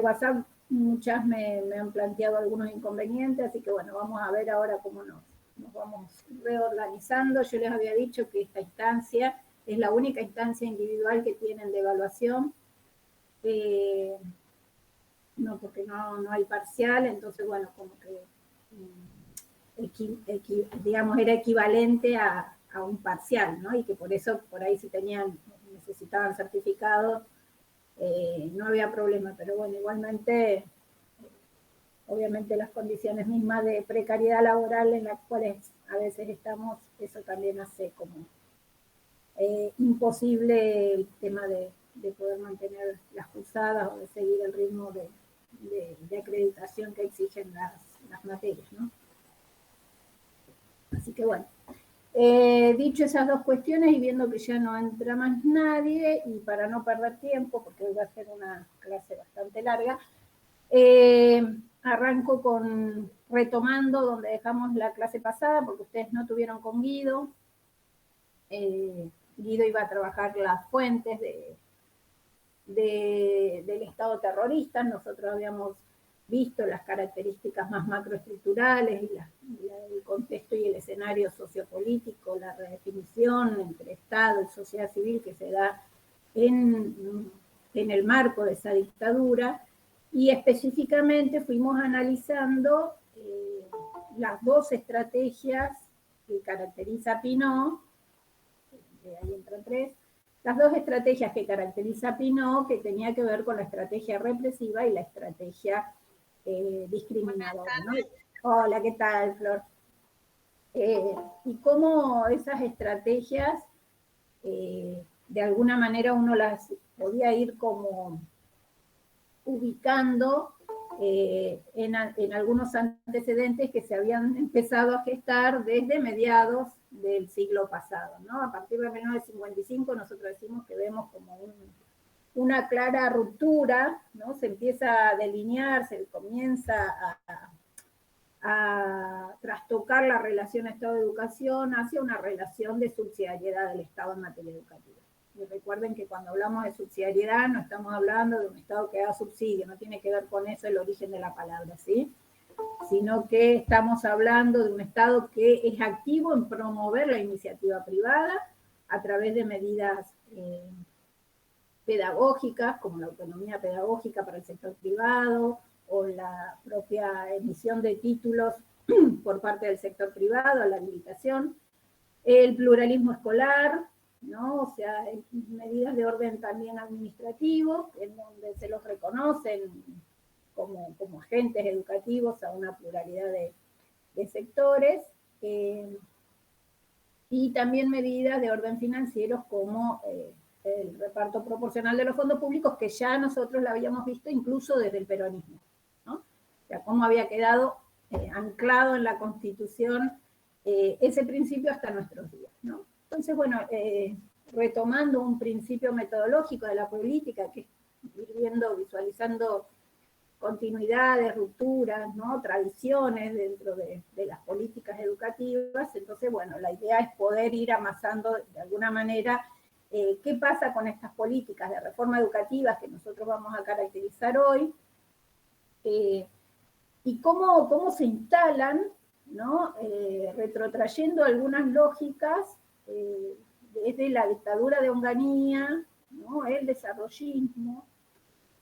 WhatsApp muchas me han planteado algunos inconvenientes, así que bueno, vamos a ver ahora cómo nos vamos reorganizando. Yo les había dicho que esta instancia es la única instancia individual que tienen de evaluación, no, porque no hay parcial, entonces bueno, como que digamos era equivalente a un parcial, ¿no? Y que por eso, por ahí si necesitaban certificado, no había problema, pero bueno, igualmente, obviamente las condiciones mismas de precariedad laboral en las cuales a veces estamos, eso también hace como imposible el tema de poder mantener las cursadas o de seguir el ritmo de acreditación que exigen las materias, ¿no? Así que bueno, dicho esas dos cuestiones y viendo que ya no entra más nadie, y para no perder tiempo, porque hoy va a ser una clase bastante larga, arranco retomando donde dejamos la clase pasada, porque ustedes no tuvieron con Guido. Guido iba a trabajar las fuentes del Estado terrorista. Nosotros habíamos visto las características más macroestructurales y el contexto y el escenario sociopolítico, la redefinición entre Estado y sociedad civil que se da en el marco de esa dictadura, y específicamente fuimos analizando las dos estrategias que caracteriza a Pinot, ahí entran tres, las dos estrategias que caracteriza a Pinot, que tenía que ver con la estrategia represiva y la estrategia discriminadora, ¿no? Hola, ¿qué tal, Flor? Y cómo esas estrategias, de alguna manera uno las podía ir como ubicando en algunos antecedentes que se habían empezado a gestar desde mediados del siglo pasado, ¿no? A partir de 1955 nosotros decimos que vemos como una clara ruptura, ¿no? Se empieza a delinear, se comienza a trastocar la relación Estado-educación hacia una relación de subsidiariedad del Estado en materia educativa. Y recuerden que cuando hablamos de subsidiariedad no estamos hablando de un Estado que da subsidio, no tiene que ver con eso el origen de la palabra, ¿sí? Sino que estamos hablando de un Estado que es activo en promover la iniciativa privada a través de medidas pedagógicas, como la autonomía pedagógica para el sector privado, o la propia emisión de títulos por parte del sector privado, la habilitación, el pluralismo escolar, ¿no? O sea, medidas de orden también administrativo, en donde se los reconocen como agentes educativos a una pluralidad de sectores, y también medidas de orden financiero como el reparto proporcional de los fondos públicos, que ya nosotros la habíamos visto incluso desde el peronismo, ¿no? O sea, cómo había quedado anclado en la Constitución ese principio hasta nuestros días, ¿no? Entonces, bueno, retomando un principio metodológico de la política, que es ir viendo, visualizando continuidades, rupturas, ¿no? Tradiciones dentro de las políticas educativas. Entonces, bueno, la idea es poder ir amasando de alguna manera qué pasa con estas políticas de reforma educativa que nosotros vamos a caracterizar hoy, y cómo se instalan, ¿no? Retrotrayendo algunas lógicas desde la dictadura de Onganía, ¿no? El desarrollismo,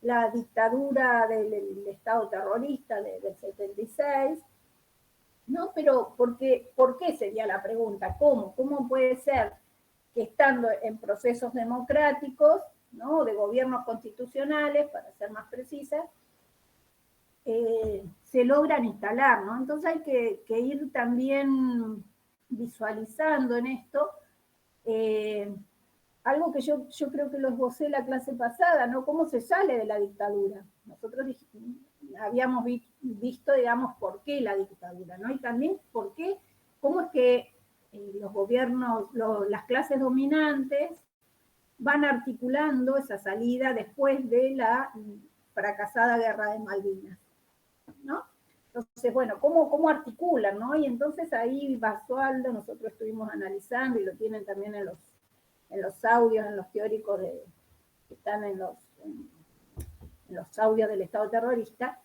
la dictadura del Estado terrorista del 76, ¿no? Pero ¿por qué sería la pregunta? ¿Cómo? ¿Cómo puede ser que estando en procesos democráticos, ¿no? De gobiernos constitucionales, para ser más precisa, se logran instalar, ¿no? Entonces hay que ir también visualizando en esto algo que yo creo que lo esbocé la clase pasada, ¿no? ¿Cómo se sale de la dictadura? Nosotros habíamos visto, digamos, por qué la dictadura, ¿no? Y también por qué, cómo es que los gobiernos, las clases dominantes van articulando esa salida después de la fracasada guerra de Malvinas, ¿no? Entonces, bueno, ¿cómo articulan, no? Y entonces ahí Basualdo, nosotros estuvimos analizando, y lo tienen también en los audios, en los teóricos que están en los audios del Estado terrorista,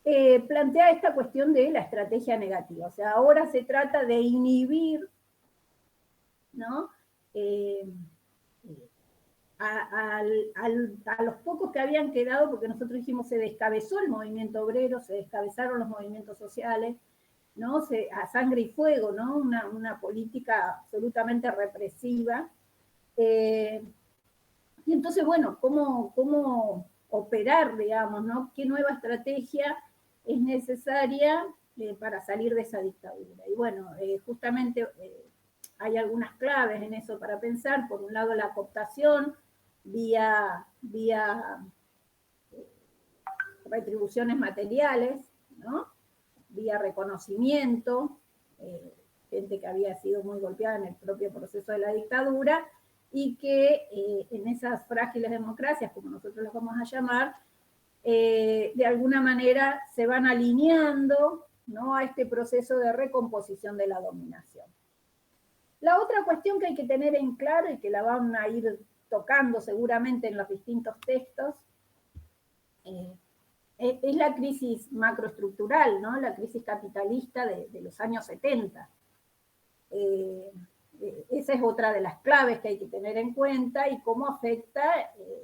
plantea esta cuestión de la estrategia negativa. O sea, ahora se trata de inhibir, ¿no? A los pocos que habían quedado, porque nosotros dijimos se descabezó el movimiento obrero, se descabezaron los movimientos sociales, ¿no? A sangre y fuego, ¿no? Una política absolutamente represiva. Y entonces, bueno, ¿cómo operar, digamos, ¿no? ¿Qué nueva estrategia es necesaria para salir de esa dictadura? Y bueno, justamente hay algunas claves en eso para pensar. Por un lado, la cooptación vía retribuciones materiales, ¿no? Vía reconocimiento, gente que había sido muy golpeada en el propio proceso de la dictadura, y que en esas frágiles democracias, como nosotros las vamos a llamar, de alguna manera se van alineando, ¿no? A este proceso de recomposición de la dominación. La otra cuestión que hay que tener en claro, y que la van a ir tocando seguramente en los distintos textos, es la crisis macroestructural, ¿no? La crisis capitalista de los años 70. Esa es otra de las claves que hay que tener en cuenta, y cómo afecta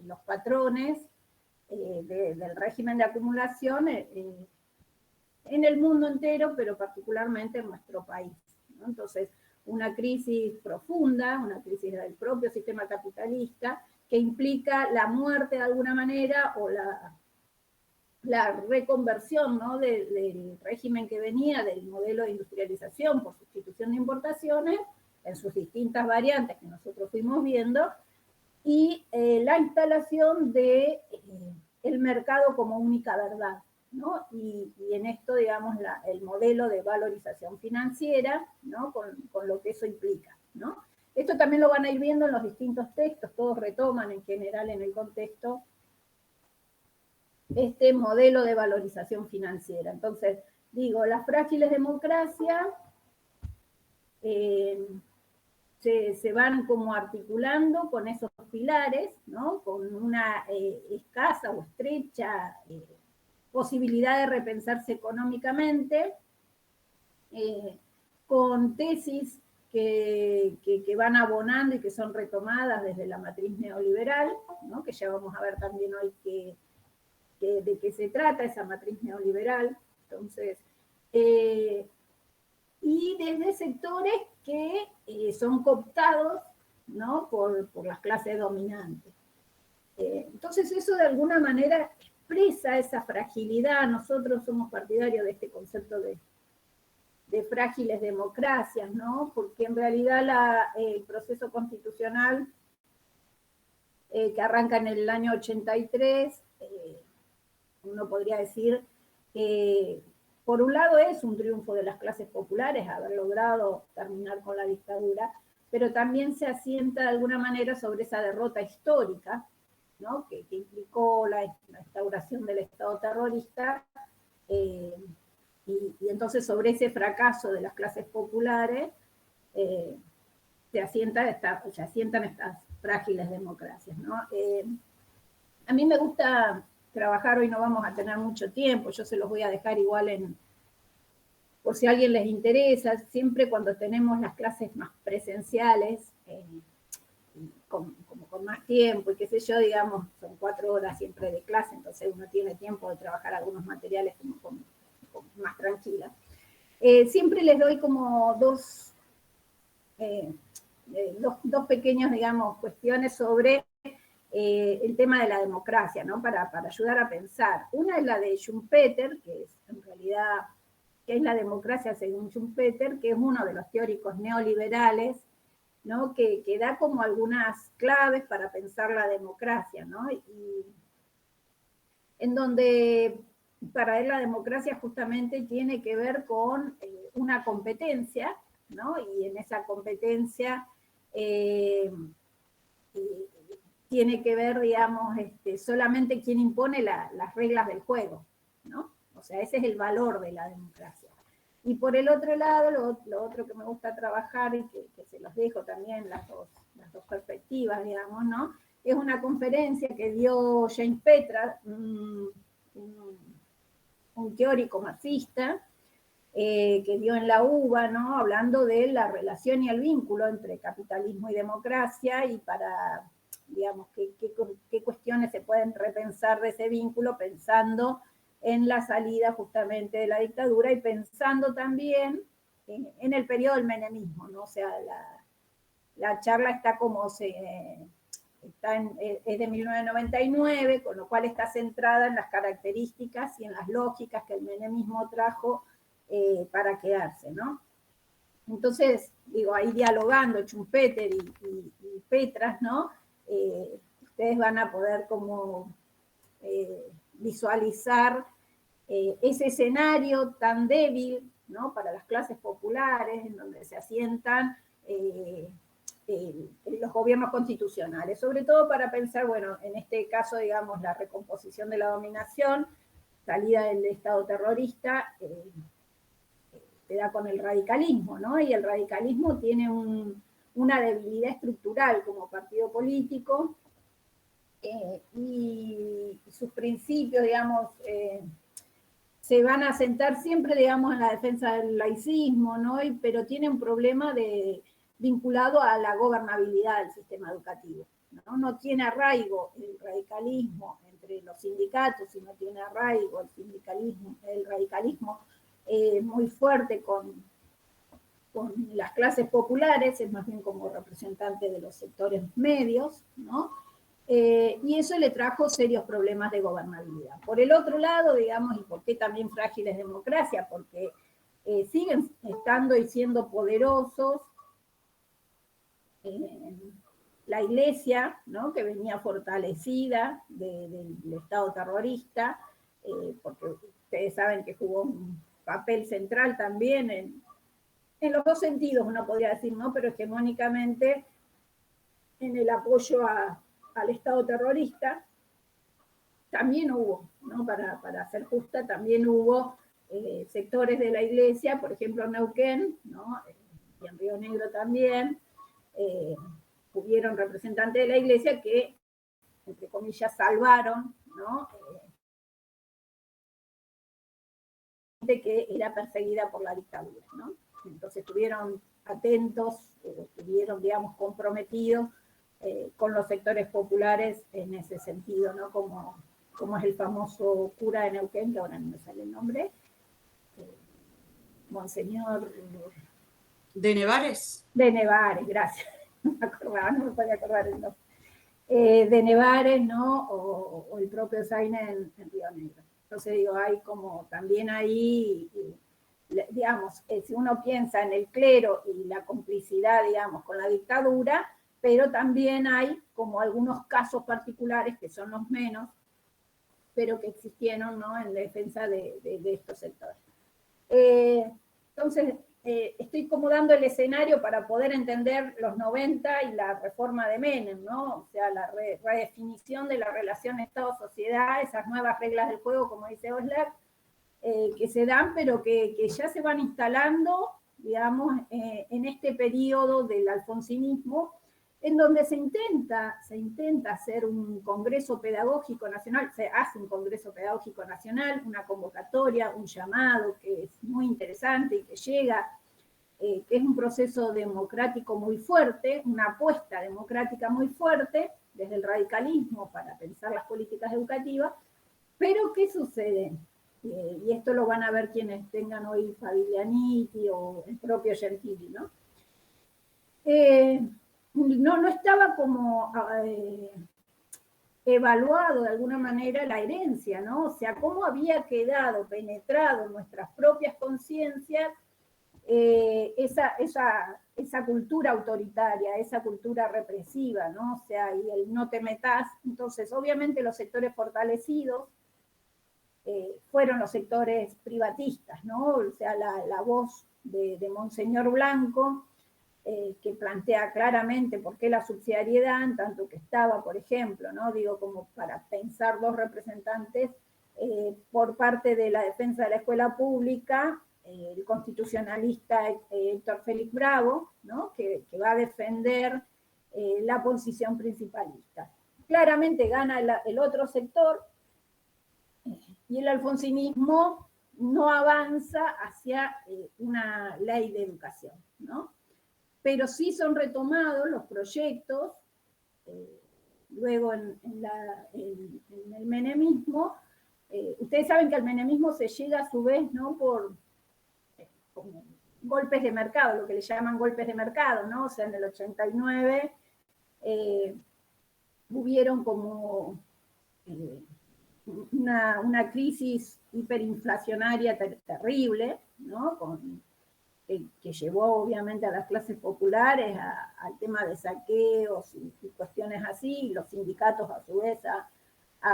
los patrones del régimen de acumulación en el mundo entero, pero particularmente en nuestro país, ¿no? Entonces, una crisis profunda, una crisis del propio sistema capitalista, que implica la muerte de alguna manera, o la reconversión, ¿no? del régimen que venía del modelo de industrialización por sustitución de importaciones, en sus distintas variantes que nosotros fuimos viendo, y la instalación de el mercado como única verdad, ¿no? Y en esto, digamos, el modelo de valorización financiera, ¿no? Con lo que eso implica, ¿no? Esto también lo van a ir viendo en los distintos textos, todos retoman en general en el contexto este modelo de valorización financiera. Entonces, digo, las frágiles democracias se van como articulando con esos pilares, ¿no? Con una escasa o estrecha posibilidad de repensarse económicamente, con tesis que van abonando y que son retomadas desde la matriz neoliberal, ¿no? Que ya vamos a ver también hoy de qué se trata esa matriz neoliberal. Entonces, y desde sectores que son cooptados, ¿no? por las clases dominantes. Entonces eso de alguna manera expresa esa fragilidad. Nosotros somos partidarios de este concepto de frágiles democracias, ¿no? Porque en realidad el proceso constitucional que arranca en el año 83, uno podría decir que por un lado es un triunfo de las clases populares haber logrado terminar con la dictadura, pero también se asienta de alguna manera sobre esa derrota histórica, ¿no? que implicó la instauración del Estado terrorista, y entonces sobre ese fracaso de las clases populares se asientan estas frágiles democracias, ¿no? A mí me gusta trabajar, hoy no vamos a tener mucho tiempo, yo se los voy a dejar igual por si a alguien les interesa, siempre cuando tenemos las clases más presenciales, como con más tiempo, y qué sé yo, digamos, son 4 horas siempre de clase, entonces uno tiene tiempo de trabajar algunos materiales como más tranquila. Siempre les doy como dos pequeños, digamos, cuestiones sobre el tema de la democracia, ¿no? Para ayudar a pensar. Una es la de Schumpeter, que es en realidad, que es la democracia según Schumpeter, que es uno de los teóricos neoliberales, ¿no? Que da como algunas claves para pensar la democracia, ¿no? Y en donde para él la democracia justamente tiene que ver con una competencia, ¿no? Y en esa competencia tiene que ver, digamos, solamente quién impone las reglas del juego, ¿no? O sea, ese es el valor de la democracia. Y por el otro lado, lo otro que me gusta trabajar y que se los dejo también las dos perspectivas, digamos, ¿no? es una conferencia que dio James Petra, un teórico marxista, que dio en la UBA, ¿no? Hablando de la relación y el vínculo entre capitalismo y democracia, y para, digamos, qué cuestiones se pueden repensar de ese vínculo, pensando en la salida justamente de la dictadura y pensando también en el periodo del menemismo, ¿no? O sea, la charla está como es de 1999, con lo cual está centrada en las características y en las lógicas que el menemismo trajo para quedarse, ¿no? Entonces, digo, ahí dialogando Schumpeter y Petras, ¿no? Ustedes van a poder como visualizar ese escenario tan débil, ¿no? Para las clases populares, en donde se asientan los gobiernos constitucionales, sobre todo para pensar, bueno, en este caso, digamos, la recomposición de la dominación, salida del Estado terrorista, te da con el radicalismo, ¿no? Y el radicalismo tiene una debilidad estructural como partido político, y sus principios, digamos, se van a sentar siempre, digamos, en la defensa del laicismo, ¿no? Pero tiene un problema vinculado a la gobernabilidad del sistema educativo, ¿no? No tiene arraigo el radicalismo entre los sindicatos, y no tiene arraigo el radicalismo muy fuerte con las clases populares, es más bien como representante de los sectores medios, ¿no? Y eso le trajo serios problemas de gobernabilidad. Por el otro lado, digamos, ¿y por qué también frágil es democracia? Porque siguen estando y siendo poderosos la Iglesia, ¿no? Que venía fortalecida del Estado terrorista, porque ustedes saben que jugó un papel central también en los dos sentidos, uno podría decir, ¿no? Pero hegemónicamente en el apoyo al Estado terrorista. También hubo, ¿no? Para ser justa, también hubo sectores de la Iglesia, por ejemplo en Neuquén, ¿no? Y en Río Negro también, hubieron representantes de la Iglesia que, entre comillas, salvaron, ¿no? Que era perseguida por la dictadura, ¿no? Entonces estuvieron atentos, estuvieron, digamos, comprometidos con los sectores populares en ese sentido, ¿no? Como es el famoso cura de Neuquén, que ahora no me sale el nombre, Monseñor... De Nevares. De Nevares, gracias. No me podía acordar el nombre. De Nevares, ¿no? O el propio Zaine en Río Negro. Entonces digo, hay como también ahí, digamos, si uno piensa en el clero y la complicidad, digamos, con la dictadura, pero también hay como algunos casos particulares que son los menos, pero que existieron, ¿no? En la defensa de estos sectores. Entonces, estoy como dando el escenario para poder entender los 90 y la reforma de Menem, ¿no? O sea, la redefinición de la relación Estado-sociedad, esas nuevas reglas del juego, como dice Osler, que se dan, pero que ya se van instalando, digamos, en este periodo del alfonsinismo, en donde se intenta hacer un congreso pedagógico nacional, se hace un congreso pedagógico nacional, una convocatoria, un llamado que es muy interesante y que llega, que es un proceso democrático muy fuerte, una apuesta democrática muy fuerte desde el radicalismo para pensar las políticas educativas, pero ¿qué sucede? Y esto lo van a ver quienes tengan hoy Fabianiti o el propio Gentili, ¿no? No estaba como evaluado de alguna manera la herencia, ¿no? O sea, cómo había quedado penetrado en nuestras propias conciencias esa cultura autoritaria, esa cultura represiva, ¿no? O sea, y el no te metas. Entonces, obviamente los sectores fortalecidos fueron los sectores privatistas, ¿no? O sea, la voz de Monseñor Blanco, que plantea claramente por qué la subsidiariedad, en tanto que estaba, por ejemplo, ¿no? Digo, como para pensar dos representantes por parte de la defensa de la escuela pública, el constitucionalista Héctor Félix Bravo, ¿no? Que va a defender la posición principalista. claramente gana el otro sector, y el alfonsinismo no avanza hacia una ley de educación, ¿no? Pero sí son retomados los proyectos, luego en el menemismo. Ustedes saben que al menemismo se llega a su vez, ¿no?, por como golpes de mercado, lo que le llaman golpes de mercado, ¿no? O sea, en el 89 hubieron como una crisis hiperinflacionaria terrible, ¿no? Que llevó obviamente a las clases populares al tema de saqueos y cuestiones así, y los sindicatos a su vez a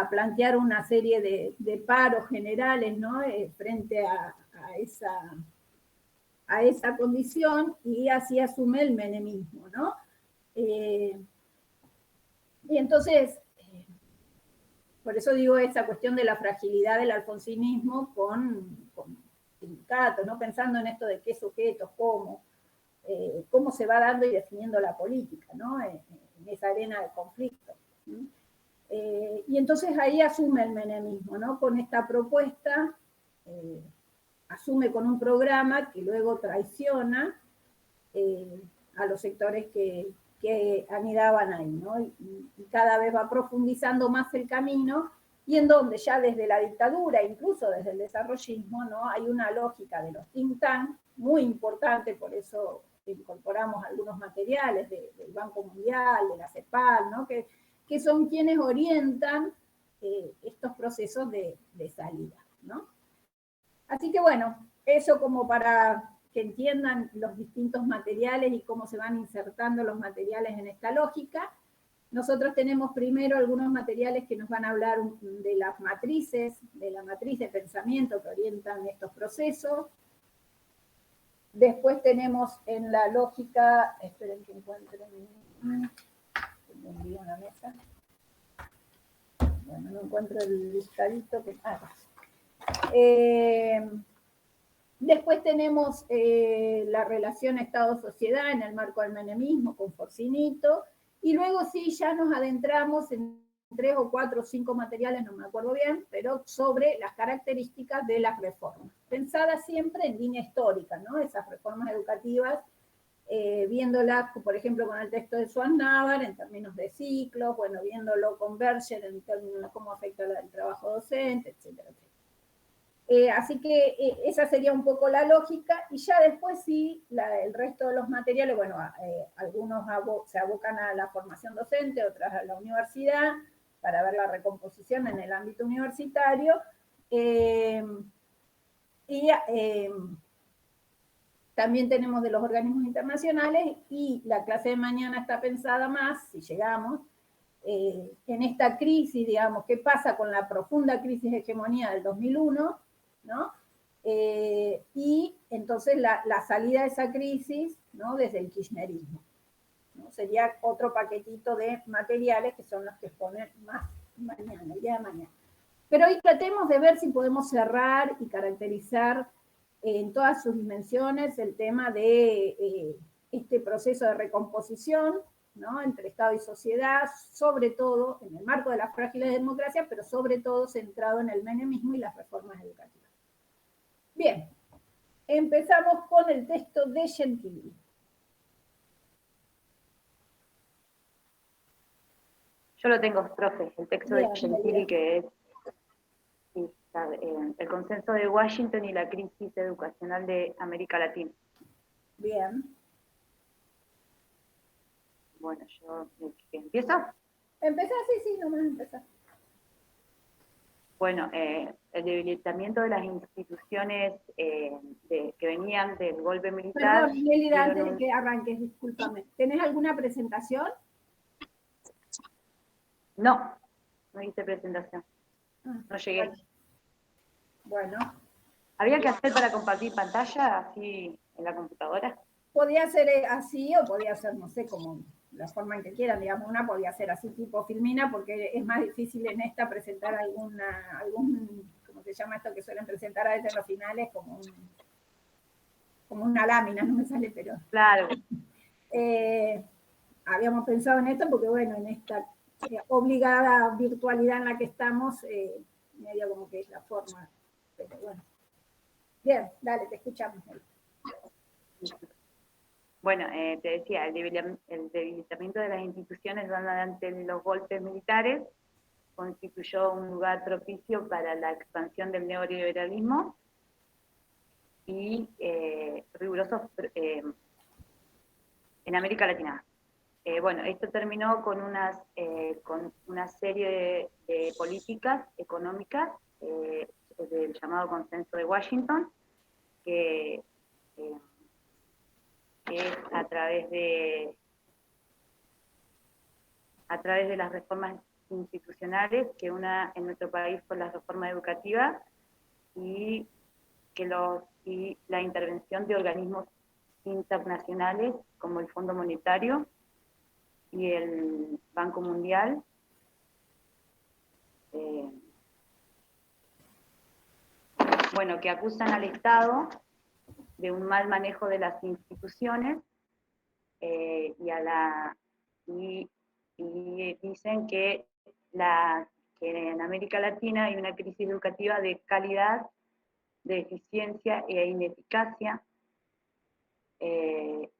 plantear una serie de paros generales, ¿no?, frente a esa condición, y así asume el menemismo, ¿no? Y entonces, por eso digo esa cuestión de la fragilidad del alfonsinismo con sindicatos, ¿no? Pensando en esto de qué sujetos, cómo se va dando y definiendo la política, ¿no?, en esa arena de conflicto. Y entonces ahí asume el menemismo, ¿no?, con esta propuesta, asume con un programa que luego traiciona a los sectores que anidaban ahí, ¿no? Y cada vez va profundizando más el camino, y en donde ya desde la dictadura, incluso desde el desarrollismo, ¿no?, hay una lógica de los think tanks muy importante, por eso incorporamos algunos materiales del Banco Mundial, de la CEPAL, ¿no?, que son quienes orientan estos procesos de salida, ¿no? Así que bueno, eso como para que entiendan los distintos materiales y cómo se van insertando los materiales en esta lógica. Nosotros tenemos primero algunos materiales que nos van a hablar de las matrices, de la matriz de pensamiento que orientan estos procesos. Después tenemos en la lógica, esperen que encuentren, tengo una mesa. Bueno, no encuentro el listadito que... Después tenemos la relación Estado-sociedad en el marco del menemismo con Forcinito, y luego sí ya nos adentramos en 3 o 4 o 5 materiales, no me acuerdo bien, pero sobre las características de las reformas, pensadas siempre en línea histórica, ¿no? Esas reformas educativas, viéndolas, por ejemplo, con el texto de Schwarzenegger en términos de ciclos, bueno, viéndolo con Berger en términos de cómo afecta el trabajo docente, etcétera, etcétera. Así que esa sería un poco la lógica, y ya después sí, el resto de los materiales, bueno, algunos se abocan a la formación docente, otras a la universidad, para ver la recomposición en el ámbito universitario, también tenemos de los organismos internacionales, y la clase de mañana está pensada más, si llegamos, en esta crisis, digamos, qué pasa con la profunda crisis de hegemonía del 2001, ¿no? Y entonces la salida de esa crisis, ¿no?, desde el kirchnerismo, ¿no? Sería otro paquetito de materiales que son los que exponen más mañana, el día de mañana. Pero hoy tratemos de ver si podemos cerrar y caracterizar en todas sus dimensiones el tema de este proceso de recomposición, ¿no?, entre Estado y sociedad, sobre todo en el marco de las frágiles democracias, pero sobre todo centrado en el menemismo y las reformas educativas. Bien, empezamos con el texto de Gentili. Yo lo tengo, profe, el texto de Gentili, que es el consenso de Washington y la crisis educacional de América Latina. Bien. Bueno, yo empiezo. ¿Empezás? Sí, nomás empezás. Bueno, el debilitamiento de las instituciones que venían del golpe militar. Perdón, Mélida, antes de que arranques, discúlpame. ¿Tenés alguna presentación? No hice presentación. No llegué. Bueno. ¿Había que hacer para compartir pantalla así en la computadora? Podía ser así, o podía ser, no sé, como la forma en que quieran, digamos, una podía ser así tipo Filmina, porque es más difícil en esta presentar algún, ¿cómo se llama esto que suelen presentar a veces en los finales? Como una lámina, no me sale, pero... Claro. Habíamos pensado en esto porque, bueno, en esta obligada virtualidad en la que estamos, medio como que es la forma, pero bueno. Bien, dale, te escuchamos. Bueno, te decía, el debilitamiento de las instituciones durante los golpes militares constituyó un lugar propicio para la expansión del neoliberalismo y rigurosos en América Latina. Bueno, esto terminó con una serie de políticas económicas del llamado Consenso de Washington, que es a través de las reformas institucionales, que una en nuestro país fue la reforma educativa, y la intervención de organismos internacionales como el Fondo Monetario y el Banco Mundial, bueno, que acusan al Estado de un mal manejo de las instituciones y dicen que en América Latina hay una crisis educativa de calidad, de eficiencia e ineficacia, que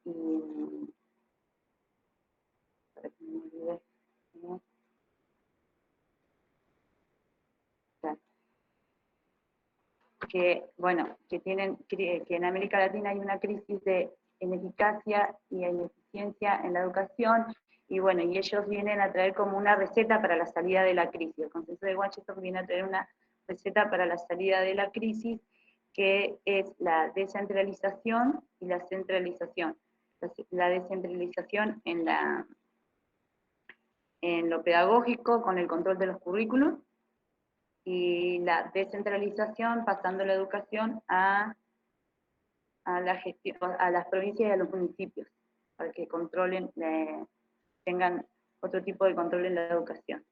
en América Latina hay una crisis de ineficacia y ineficiencia en la educación, y bueno, y ellos vienen a traer como una receta para la salida de la crisis. El Consenso de Washington viene a traer una receta para la salida de la crisis, que es la descentralización y la centralización. La descentralización en lo pedagógico, con el control de los currículos, y la descentralización pasando la educación a la gestión, a las provincias y a los municipios, para que controlen, tengan otro tipo de control en la educación.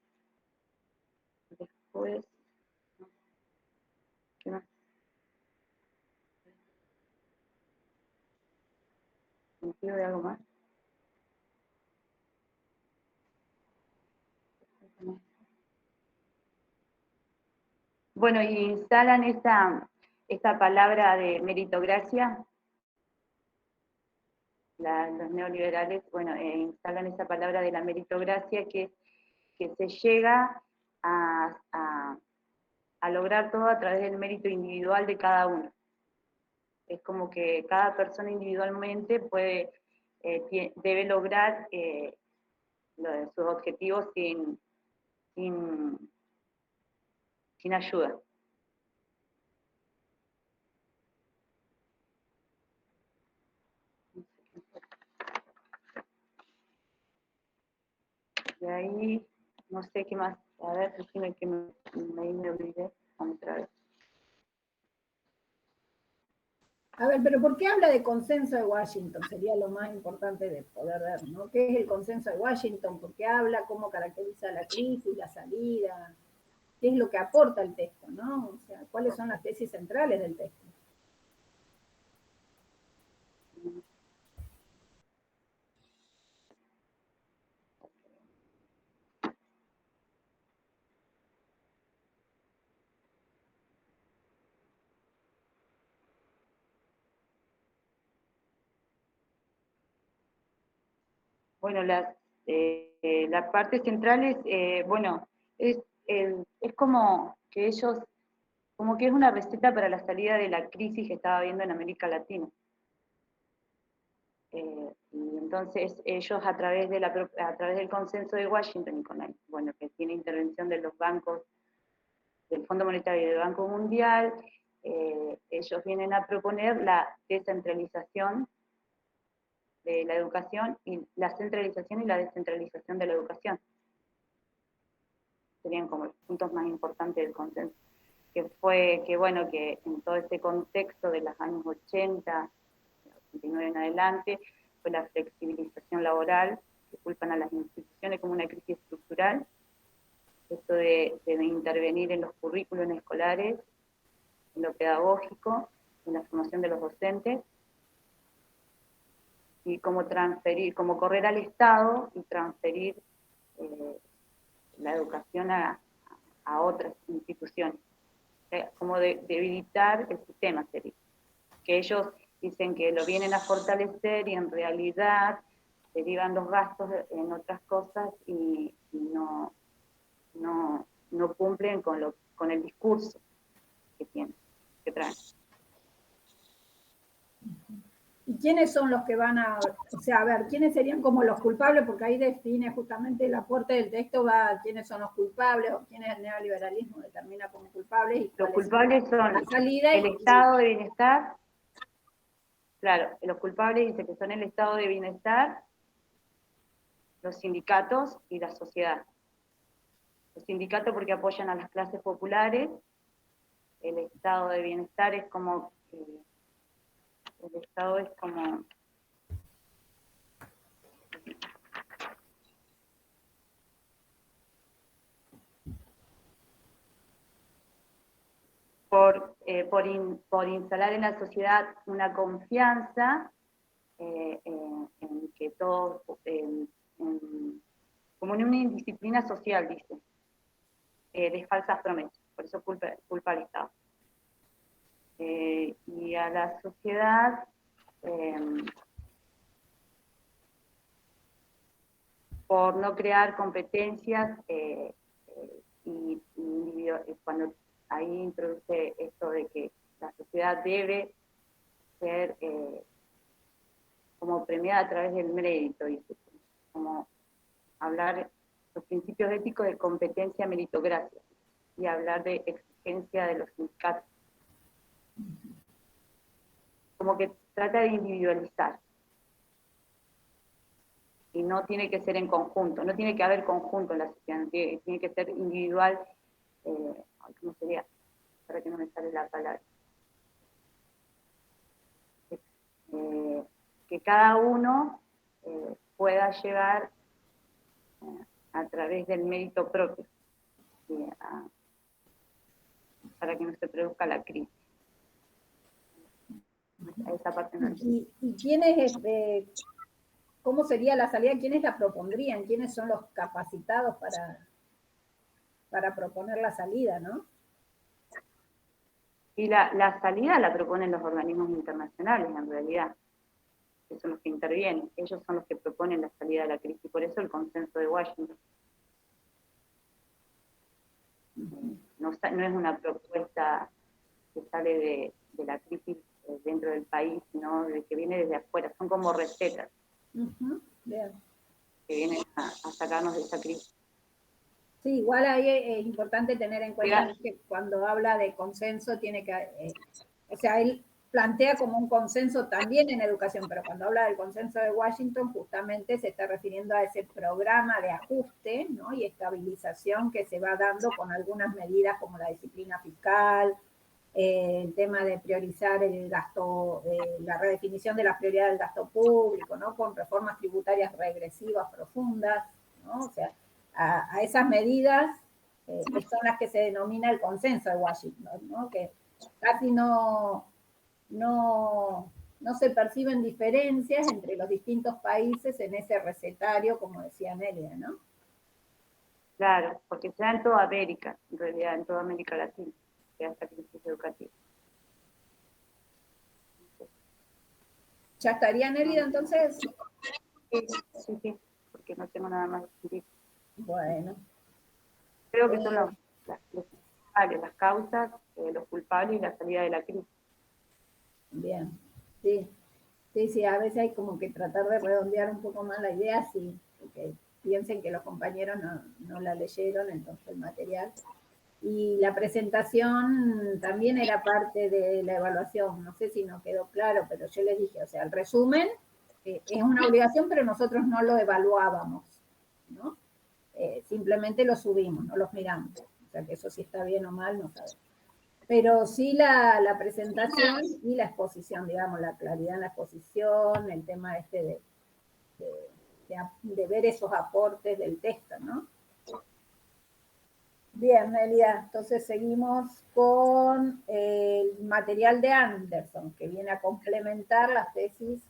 Después, ¿qué más? ¿Me pido de algo más? Bueno, y instalan esta palabra de meritocracia, los neoliberales, bueno, instalan esa palabra de la meritocracia, que se llega a lograr todo a través del mérito individual de cada uno. Es como que cada persona individualmente debe lograr sus objetivos sin ayuda. De ahí, no sé qué más. A ver, decime que me olvidé otra vez. A ver, pero ¿por qué habla de consenso de Washington? Sería lo más importante de poder ver, ¿no? ¿Qué es el consenso de Washington? ¿Por qué habla? ¿Cómo caracteriza la crisis, la salida? ¿Qué es lo que aporta el texto, no? O sea, ¿cuáles son las tesis centrales del texto? Bueno, la parte central es, bueno, es como que ellos, como que es una receta para la salida de la crisis que estaba habiendo en América Latina. Y entonces ellos a través del Consenso de Washington, y bueno, que tiene intervención de los bancos, del Fondo Monetario y del Banco Mundial, ellos vienen a proponer la descentralización de la educación y la centralización y la descentralización de la educación. Serían como los puntos más importantes del consenso. Que en todo este contexto de los años 80, 89 en adelante, fue la flexibilización laboral, que culpan a las instituciones como una crisis estructural, esto de intervenir en los currículos escolares, en lo pedagógico, en la formación de los docentes, y cómo correr al Estado y transferir la educación a otras instituciones, como debilitar el sistema sería. Que ellos dicen que lo vienen a fortalecer y en realidad derivan los gastos en otras cosas y no cumplen con el discurso que tienen, que traen. ¿Y quiénes son los que van a, o sea, a ver, quiénes serían como los culpables? Porque ahí define justamente el aporte del texto, va quiénes son los culpables o quiénes el neoliberalismo determina como culpables. Y los culpables son la salida el estado de bienestar, claro, los culpables dicen que son el estado de bienestar, los sindicatos y la sociedad. Los sindicatos porque apoyan a las clases populares, el estado de bienestar es como... el Estado es como... por instalar en la sociedad una confianza en que todos, como en una indisciplina social, dice, de falsas promesas, por eso culpa al Estado. Y a la sociedad... por no crear competencias y cuando ahí introduce esto de que la sociedad debe ser como premiada a través del mérito, dice, como hablar los principios éticos de competencia meritocracia y hablar de exigencia de los sindicatos. Como que trata de individualizar. Y no tiene que ser en conjunto, no tiene que haber conjunto en la sociedad, tiene que ser individual, ¿cómo sería? Para que no me sale la palabra. Que cada uno pueda llevar a través del mérito propio, para que no se produzca la crisis. A esa parte no. ¿Y quiénes, cómo sería la salida? ¿Quiénes la propondrían? ¿Quiénes son los capacitados para proponer la salida, no? Y la salida la proponen los organismos internacionales, en realidad, que son los que intervienen. Ellos son los que proponen la salida de la crisis, por eso el consenso de Washington. No es una propuesta que sale de la crisis dentro del país, sino que viene desde afuera. Son como recetas Bien. Que vienen a sacarnos de esa crisis. Sí, igual ahí es importante tener en cuenta que cuando habla de consenso tiene que, o sea, él plantea como un consenso también en educación, pero cuando habla del consenso de Washington justamente se está refiriendo a ese programa de ajuste, ¿no? Y estabilización que se va dando con algunas medidas como la disciplina fiscal, el tema de priorizar el gasto, la redefinición de las prioridades del gasto público, ¿no? Con reformas tributarias regresivas profundas, ¿no? O sea, a esas medidas son las que se denomina el consenso de Washington, ¿no? Que casi no se perciben diferencias entre los distintos países en ese recetario, como decía Nélida, ¿no? Claro, porque se da en toda América, en realidad, en toda América Latina, se da esta crisis educativa. ¿Ya estaría Nélida entonces? Sí, porque no tengo nada más que decir. Bueno. Creo que son las causas, los culpables y la salida de la crisis. Bien, sí. Sí, a veces hay como que tratar de redondear un poco más la idea, sí, porque piensen que los compañeros no la leyeron, entonces el material. Y la presentación también era parte de la evaluación, no sé si nos quedó claro, pero yo les dije, o sea, el resumen es una obligación, pero nosotros no lo evaluábamos, ¿no? Simplemente lo subimos, no los miramos, o sea que eso si está bien o mal, no sabemos. Pero sí la presentación y la exposición, digamos, la claridad en la exposición, el tema este de ver esos aportes del texto, ¿no? Bien, Nelia, entonces seguimos con el material de Anderson, que viene a complementar las tesis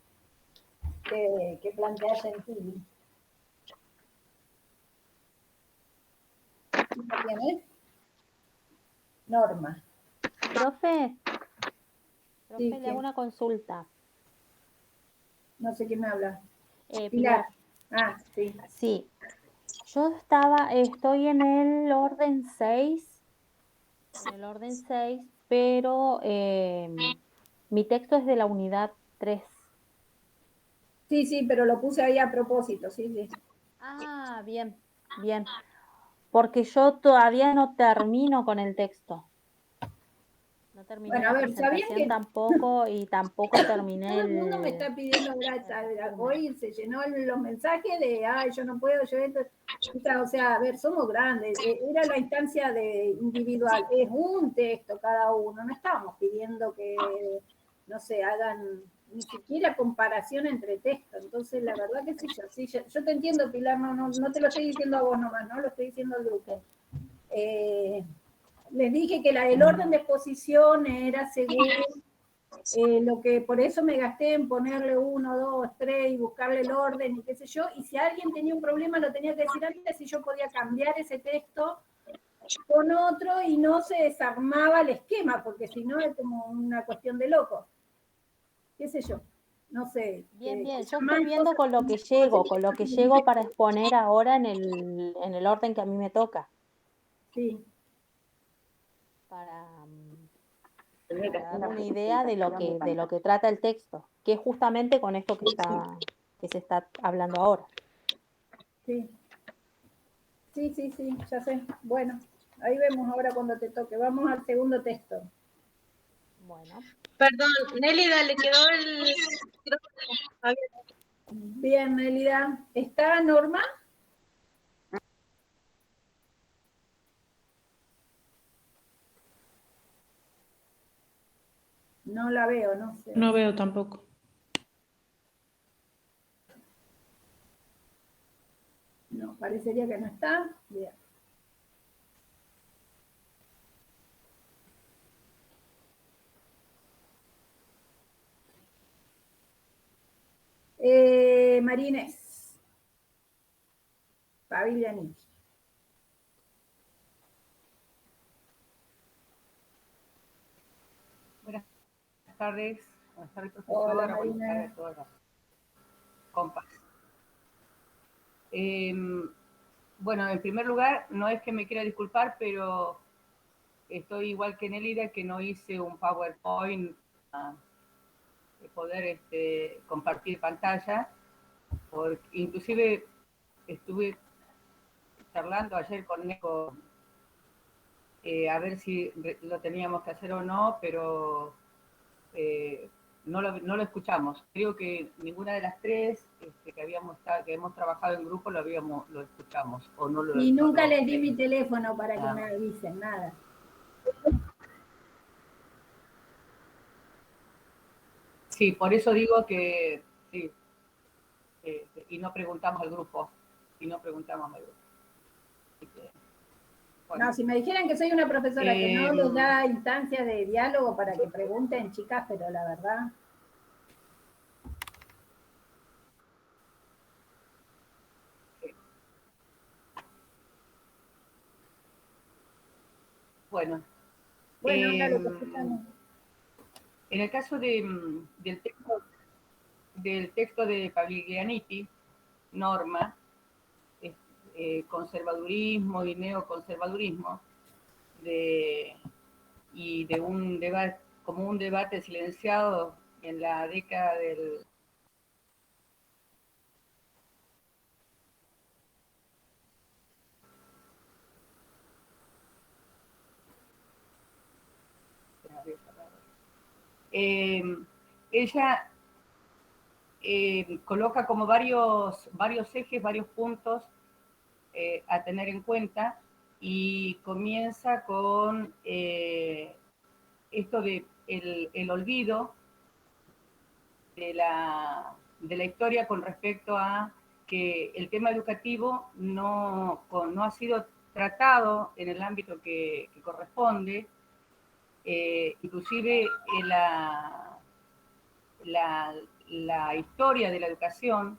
que plantea Gentili. ¿Quién la tiene? Norma. Profe, Sí, le hago ¿quién? una consulta. No sé quién me habla. Pilar. Pilar. Ah, sí. Sí, yo estoy en el orden 6, pero mi texto es de la unidad 3. Sí, sí, pero lo puse ahí a propósito, sí, sí. Ah, bien, bien. Porque yo todavía no termino con el texto. No terminé Bueno, a la ver, ¿sabían presentación que tampoco y tampoco terminé todo el mundo me está pidiendo ahora? Hoy se llenó los mensajes de, ay, yo no puedo, yo esto. O sea, a ver, somos grandes. Era la instancia de individual. Es un texto cada uno. No estábamos pidiendo que, no sé, hagan ni siquiera comparación entre textos. Entonces, la verdad que sí, yo te entiendo, Pilar, no te lo estoy diciendo a vos nomás, no lo estoy diciendo al grupo. Les dije que el orden de exposición era según lo que por eso me gasté en ponerle 1, 2, 3 y buscarle el orden y qué sé yo, y si alguien tenía un problema lo tenía que decir antes y yo podía cambiar ese texto con otro y no se desarmaba el esquema, porque si no es como una cuestión de locos, qué sé yo, no sé. Bien, bien, yo Más estoy viendo cosas con lo que llego para exponer ahora en el orden que a mí me toca, sí. para Tendría que hacer dar una una idea de lo presentación de de lo pantalla. que trata el texto, que es justamente con esto que se está hablando ahora. Sí, sí, ya sé. Bueno, ahí vemos ahora cuando te toque. Vamos al segundo texto. Bueno, Perdón, Nélida, le quedó el micrófono abierto. Bien, Nelida. ¿Está Norma? No la veo, no sé. No veo tampoco. No, parecería que no está. Bien. Marínez. Pavigliani. Buenas tardes, profesora, Hola, buenas tardes Marínez. a todas las compas. Bueno, en primer lugar, no es que me quiera disculpar, pero estoy igual que Nélida, que no hice un PowerPoint para poder compartir pantalla, porque inclusive estuve charlando ayer con Neko a ver si lo teníamos que hacer o no, pero no lo escuchamos. Creo que ninguna de las tres que hemos trabajado en grupo lo escuchamos. O no lo, Y no nunca lo, les di mi teléfono para que ah. me avisen, nada. Sí, por eso digo que sí, y no preguntamos al grupo. Así que, bueno. No, si me dijeran que soy una profesora que no les da instancia de diálogo para que pregunten, chicas, pero la verdad. Bueno, Bueno, dale, te escuchamos. en el caso del texto de Paglianitti, Norma, conservadurismo y neoconservadurismo, y de un debate, como un debate silenciado en la década del... Ella coloca como varios ejes, varios puntos a tener en cuenta, y comienza con esto de el olvido de la historia con respecto a que el tema educativo no ha sido tratado en el ámbito que corresponde, inclusive la historia de la educación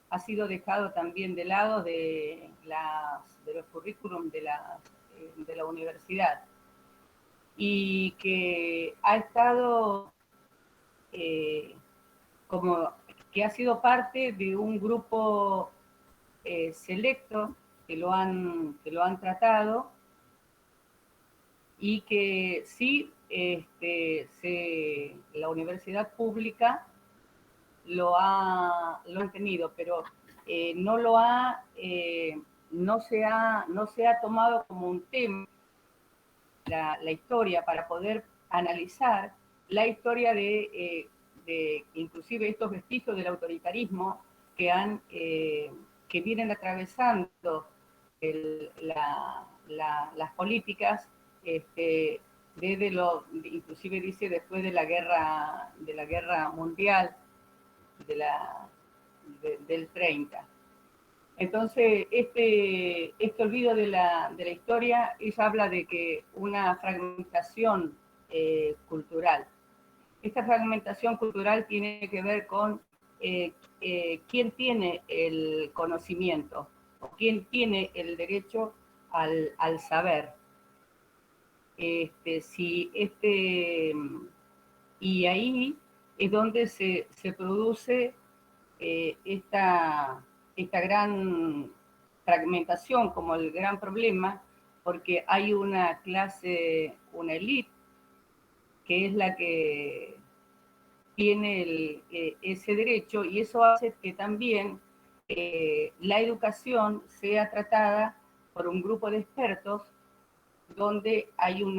ha sido dejado también de lado de los currículums de las de la universidad, y que ha estado como que ha sido parte de un grupo selecto que lo han tratado, y que sí, la universidad pública lo ha tenido, pero no se ha tomado como un tema la historia para poder analizar la historia de inclusive estos vestigios del autoritarismo que vienen atravesando las políticas, inclusive dice después de la guerra mundial del 30. Entonces, este olvido de la historia, ella habla de que una fragmentación cultural. Esta fragmentación cultural tiene que ver con quién tiene el conocimiento, o quién tiene el derecho al saber. Y ahí es donde se produce esta gran fragmentación como el gran problema, porque hay una clase, una élite, que es la que tiene ese derecho, y eso hace que también la educación sea tratada por un grupo de expertos, donde hay un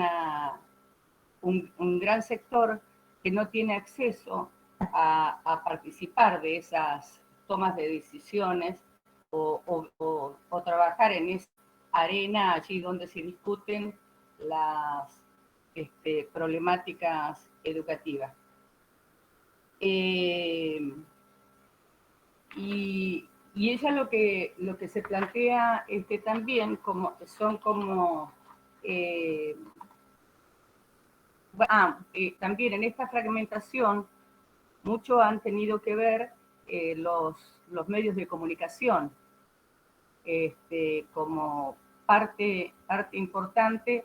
gran sector que no tiene acceso a participar de esas tomas de decisiones o trabajar en esa arena allí donde se discuten las problemáticas educativas. Y ella lo que se plantea también son como también en esta fragmentación mucho han tenido que ver los medios de comunicación como parte importante,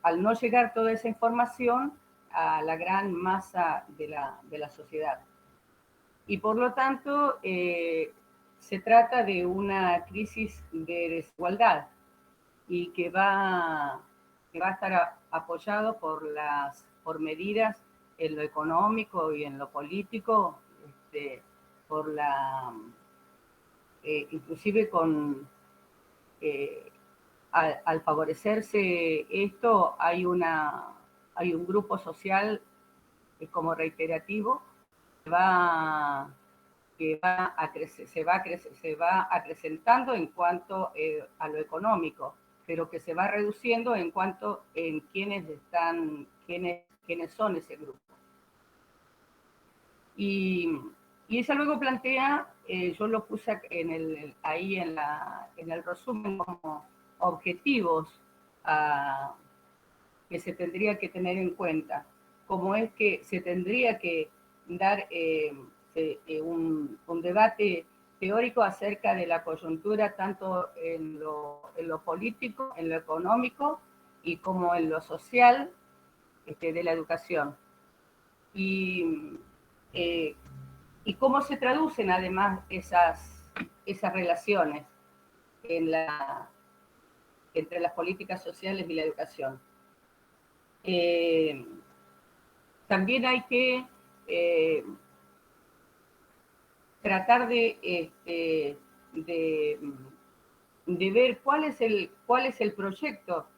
al no llegar toda esa información a la gran masa de la sociedad. Y por lo tanto, se trata de una crisis de desigualdad, y que va a estar apoyado por medidas en lo económico y en lo político, inclusive al favorecerse esto, hay un grupo social como reiterativo se va acrecentando en cuanto a lo económico, pero que se va reduciendo en cuanto en quiénes son ese grupo. Y ella luego plantea, yo lo puse ahí en el resumen, como objetivos que se tendría que tener en cuenta, como es que se tendría que dar un debate teórico acerca de la coyuntura, tanto en lo político, en lo económico, y como en lo social de la educación. Y cómo se traducen además esas relaciones entre las políticas sociales y la educación. También hay que tratar de ver cuál es el proyecto,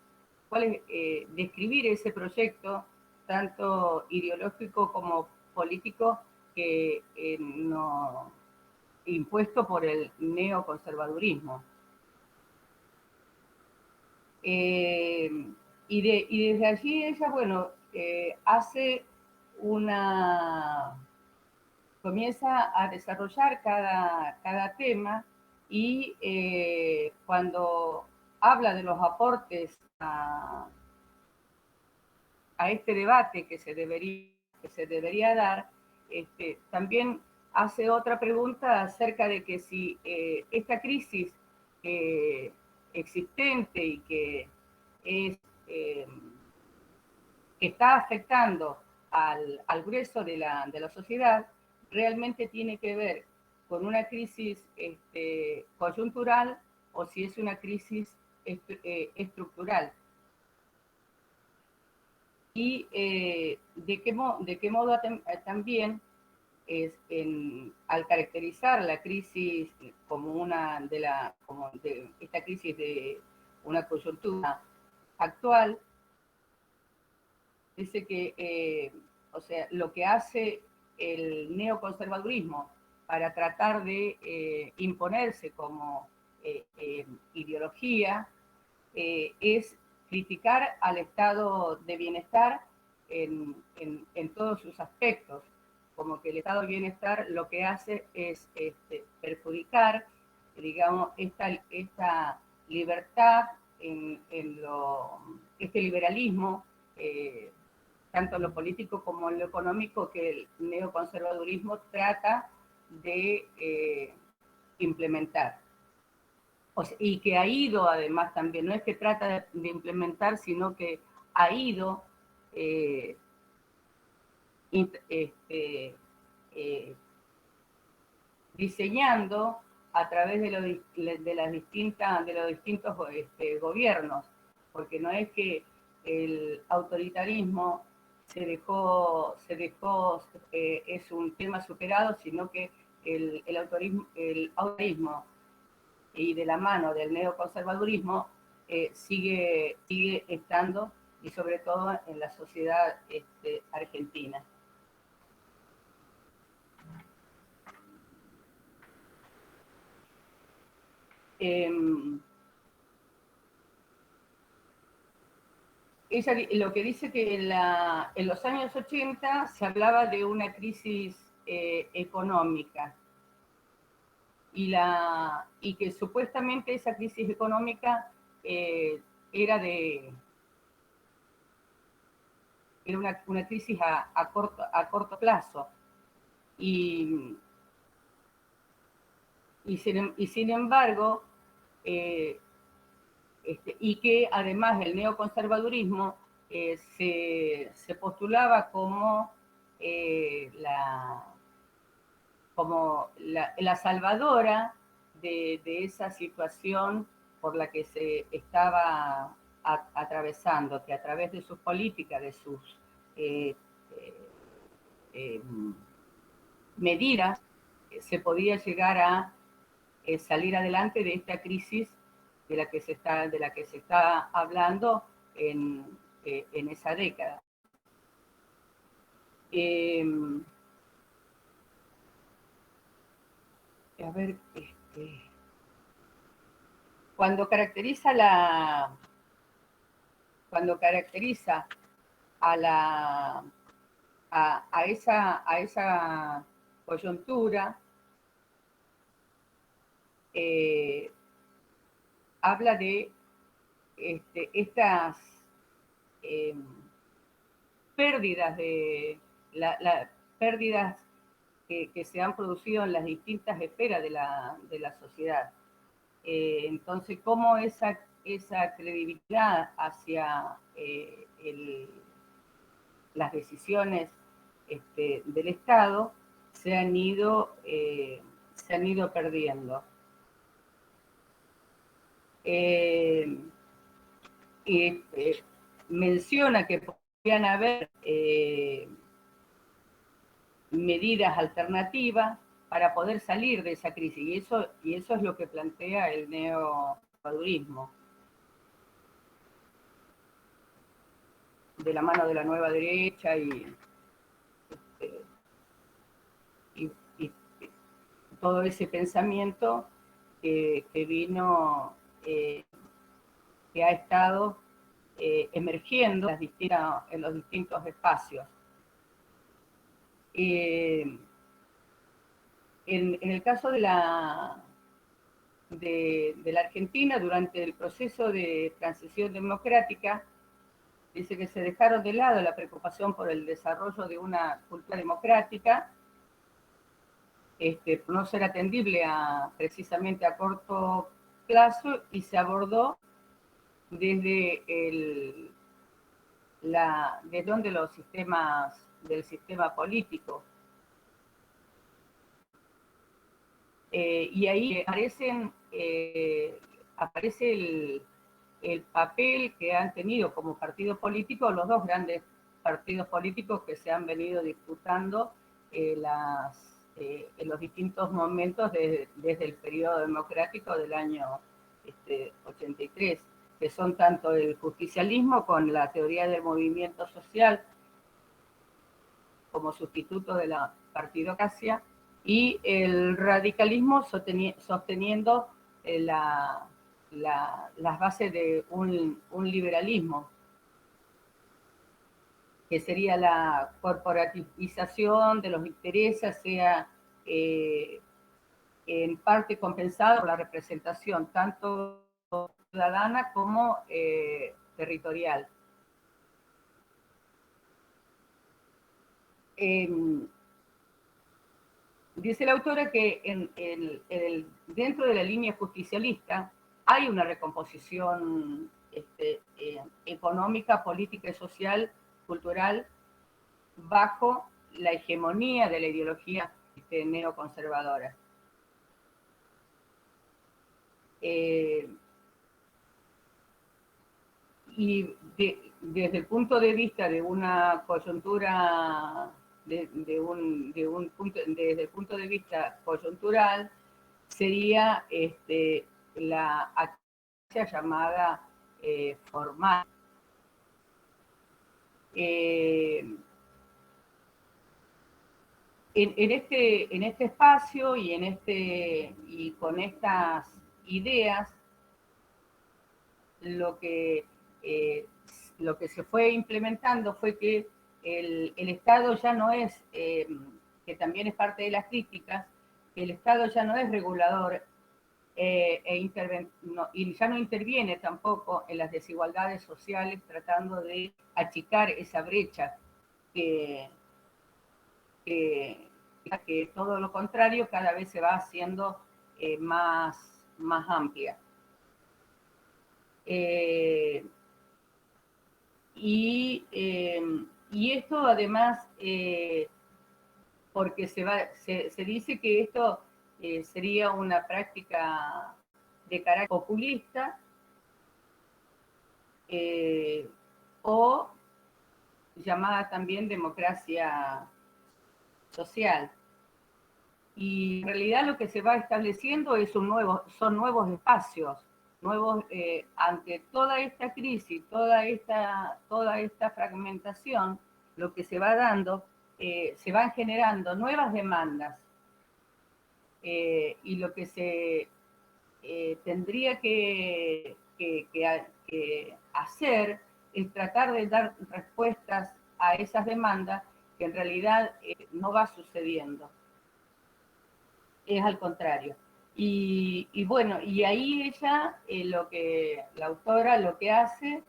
describir ese proyecto, tanto ideológico como político, impuesto por el neoconservadurismo. Y desde allí ella, comienza a desarrollar cada tema, y cuando habla de los aportes a este debate que se debería dar, también hace otra pregunta acerca de que si esta crisis existente y que está afectando al grueso de la sociedad, realmente tiene que ver con una crisis coyuntural o si es una crisis estructural. Y de qué modo también al caracterizar la crisis como esta crisis de una coyuntura actual, dice que, o sea, lo que hace el neoconservadurismo para tratar de imponerse como ideología es criticar al estado de bienestar en todos sus aspectos, como que el estado de bienestar lo que hace es perjudicar, digamos, esta libertad este liberalismo, tanto en lo político como en lo económico, que el neoconservadurismo trata de implementar. O sea, y que ha ido además también, no es que trata de implementar, sino que ha ido diseñando a través de los distintos gobiernos, porque no es que el autoritarismo es un tema superado, sino que el autoritarismo y de la mano del neoconservadurismo sigue estando, y sobre todo en la sociedad argentina. Ella lo que dice que en los años 80 se hablaba de una crisis económica y que supuestamente esa crisis económica era una crisis a corto plazo y sin embargo y que además el neoconservadurismo se postulaba como la salvadora de esa situación por la que se estaba atravesando, que a través de sus políticas, de sus medidas, se podía llegar a salir adelante de esta crisis de la que se está hablando en esa década. A ver, cuando caracteriza a esa coyuntura, habla de estas pérdidas pérdidas que se han producido en las distintas esferas de la sociedad. Entonces, cómo esa credibilidad hacia las decisiones del Estado se han ido perdiendo. Menciona que podrían haber medidas alternativas para poder salir de esa crisis, y eso es lo que plantea el neoconservadurismo, de la mano de la nueva derecha y todo ese pensamiento que vino, que ha estado emergiendo en los distintos espacios. En el caso de la Argentina, durante el proceso de transición democrática, dice que se dejaron de lado la preocupación por el desarrollo de una cultura democrática, por no ser atendible precisamente a corto plazo y se abordó desde desde los sistemas del sistema político. Y ahí aparece el papel que han tenido como partido político los dos grandes partidos políticos que se han venido disputando en los distintos momentos desde el periodo democrático del año 83, que son tanto el justicialismo con la teoría del movimiento social como sustituto de la partidocracia, y el radicalismo sosteniendo las bases de un liberalismo, que sería la corporativización de los intereses, sea en parte compensada por la representación tanto ciudadana como territorial. Dice la autora que dentro de la línea justicialista hay una recomposición económica, política y social, cultural, bajo la hegemonía de la ideología neoconservadora. Y desde el punto de vista de una coyuntura, desde el punto de vista coyuntural, sería la acción llamada formal. En este espacio y con estas ideas, lo que se fue implementando fue que el Estado ya no es, que también es parte de las críticas, que el Estado ya no es regulador y ya no interviene tampoco en las desigualdades sociales, tratando de achicar esa brecha que todo lo contrario cada vez se va haciendo más amplia. Y esto además, porque se dice que esto sería una práctica de carácter populista o llamada también democracia social. Y en realidad lo que se va estableciendo son nuevos espacios, ante toda esta crisis, toda esta fragmentación, lo que se va dando, se van generando nuevas demandas, y lo que se tendría que hacer es tratar de dar respuestas a esas demandas que en realidad no va sucediendo. Es al contrario. Y bueno, y ahí ella, la autora lo que hace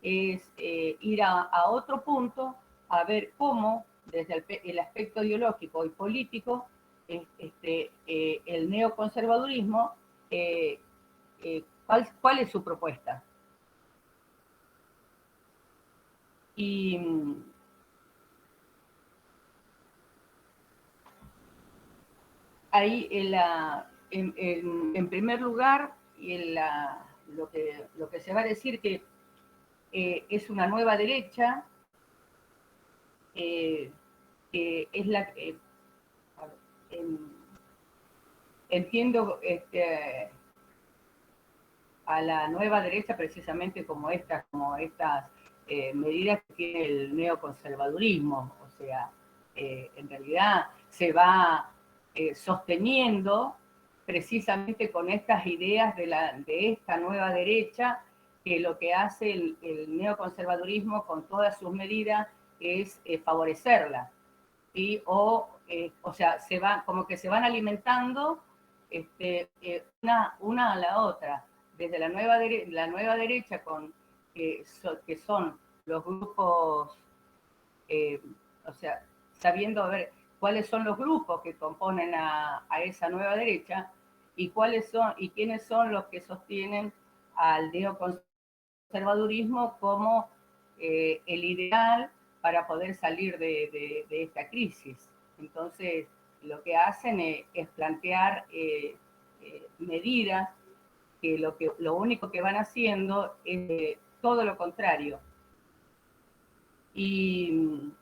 es ir a otro punto, a ver cómo, desde el aspecto ideológico y político, el neoconservadurismo, ¿cuál es su propuesta? Y ahí en primer lugar, lo que se va a decir que es una nueva derecha, que es la que entiendo a la nueva derecha precisamente como estas medidas que tiene el neoconservadurismo, o sea, en realidad se va sosteniendo precisamente con estas ideas de esta nueva derecha, que lo que hace el neoconservadurismo con todas sus medidas es favorecerla, ¿sí? O sea, como que se van alimentando una a la otra, desde la nueva derecha que son los grupos, o sea, sabiendo ver cuáles son los grupos que componen a esa nueva derecha, y cuáles son y quiénes son los que sostienen al neoconservadurismo como el ideal para poder salir de esta crisis. Entonces, lo que hacen es plantear medidas que lo único que van haciendo es todo lo contrario. Y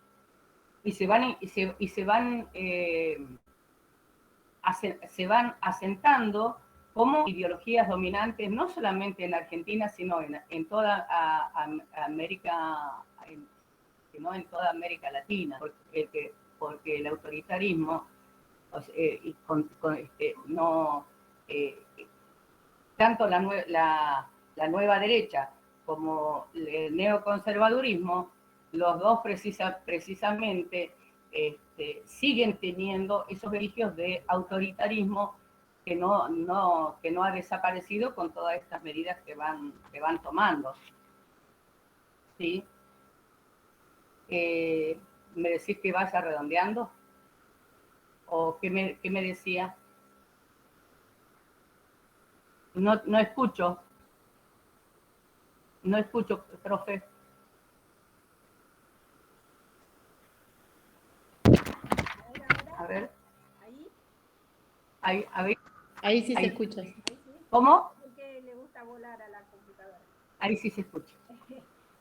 se van asentando como ideologías dominantes, no solamente en Argentina, sino en toda América, sino en toda América Latina, porque el autoritarismo tanto la nueva derecha como el neoconservadurismo, los dos precisamente siguen teniendo esos vestigios de autoritarismo que no ha desaparecido con todas estas medidas que van tomando. ¿Sí? ¿Me decís que vaya redondeando? ¿O qué me decía? No escucho. No escucho, profe. A ver. ¿Ahí? A ver. Ahí sí Ahí. se escucha. ¿Ahí sí? ¿Cómo? Porque le gusta volar a la computadora. Ahí sí se escucha.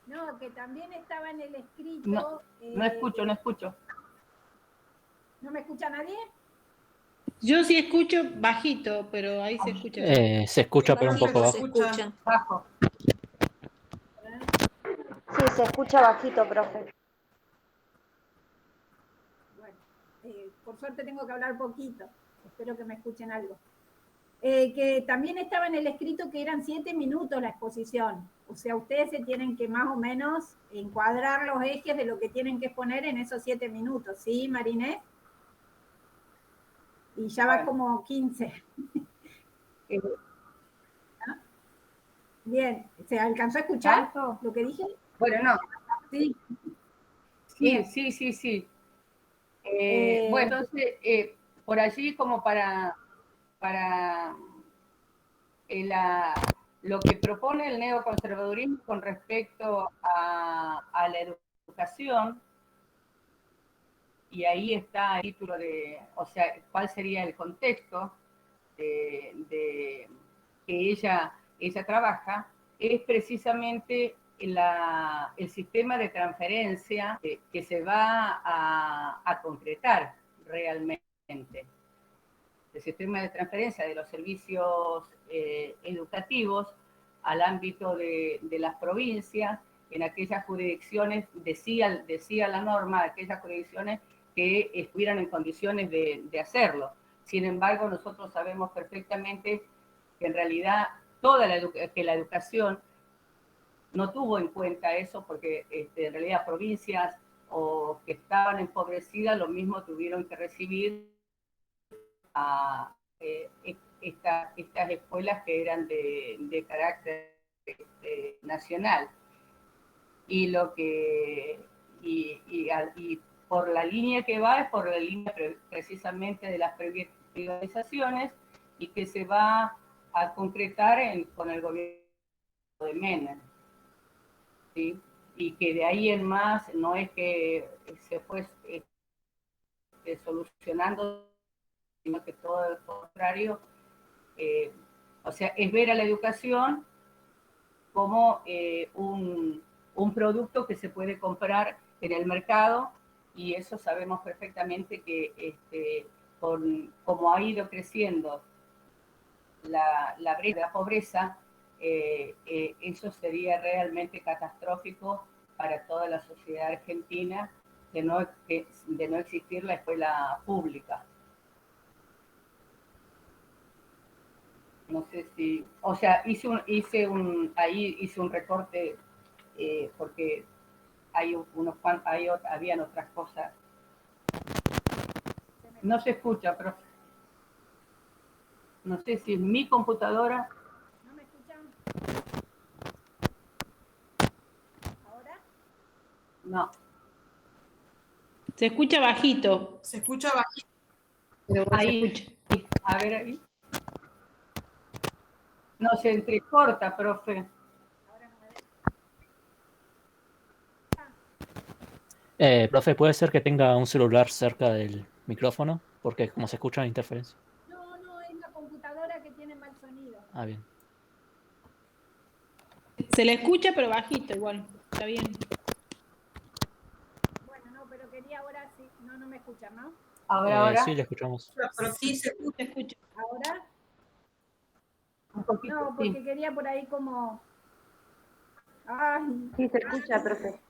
No, que también estaba en el escrito. No escucho. ¿No me escucha nadie? Yo sí escucho bajito, pero ahí se escucha. Se escucha, pero un poco Bajito bajo. se escucha. Bajo. Sí, se escucha bajito, profe. Bueno, por suerte tengo que hablar poquito. Espero que me escuchen algo. Que también estaba en el escrito que eran 7 minutos la exposición. O sea, ustedes se tienen que más o menos encuadrar los ejes de lo que tienen que exponer en esos 7 minutos. ¿Sí, Mariné? Y ya va como 15. ¿Ah? Bien, ¿se alcanzó a escuchar ¿Tanto? lo que dije? Bueno, no. Sí. Sí, Bien. sí. Bueno, entonces, por allí como para lo que propone el neoconservadurismo con respecto a la educación, y ahí está el título o sea, cuál sería el contexto de que ella trabaja, es precisamente el sistema de transferencia que se va a concretar realmente. El sistema de transferencia de los servicios educativos al ámbito de las provincias, en aquellas jurisdicciones, decía la norma, aquellas jurisdicciones que estuvieran en condiciones de hacerlo. Sin embargo, nosotros sabemos perfectamente que en realidad que la educación no tuvo en cuenta eso, porque en realidad provincias o que estaban empobrecidas lo mismo tuvieron que recibir a estas escuelas que eran de carácter nacional. Y por la línea que va es por la línea precisamente de las privatizaciones y que se va a concretar con el gobierno de Menem. ¿Sí? Y que de ahí en más no es que se fue solucionando, sino que todo lo contrario, o sea, es ver a la educación como un producto que se puede comprar en el mercado, y eso sabemos perfectamente que como ha ido creciendo la brecha de la pobreza, eso sería realmente catastrófico para toda la sociedad argentina de no existir la escuela pública. No sé si, o sea, ahí hice un recorte porque habían otras cosas. No se escucha, profe. No sé si es mi computadora. ¿No me escuchan? ¿Ahora? No. Se escucha bajito. Se escucha bajito. Pero Ahí, se escucha. a ver ahí. No se entrecorta, profe. Profe, ¿puede ser que tenga un celular cerca del micrófono? Porque como se escucha la interferencia. No, no, es la computadora que tiene mal sonido. Ah, bien. Se le escucha, pero bajito igual. Está bien. Bueno, no, pero quería ahora sí. No, no me escuchan, ¿no? Ahora. Sí, le escuchamos. Sí, se escucha. Se escucha. ¿Ahora? Un poquito, No, porque sí. quería por ahí como... Ay, Sí, se escucha, profe.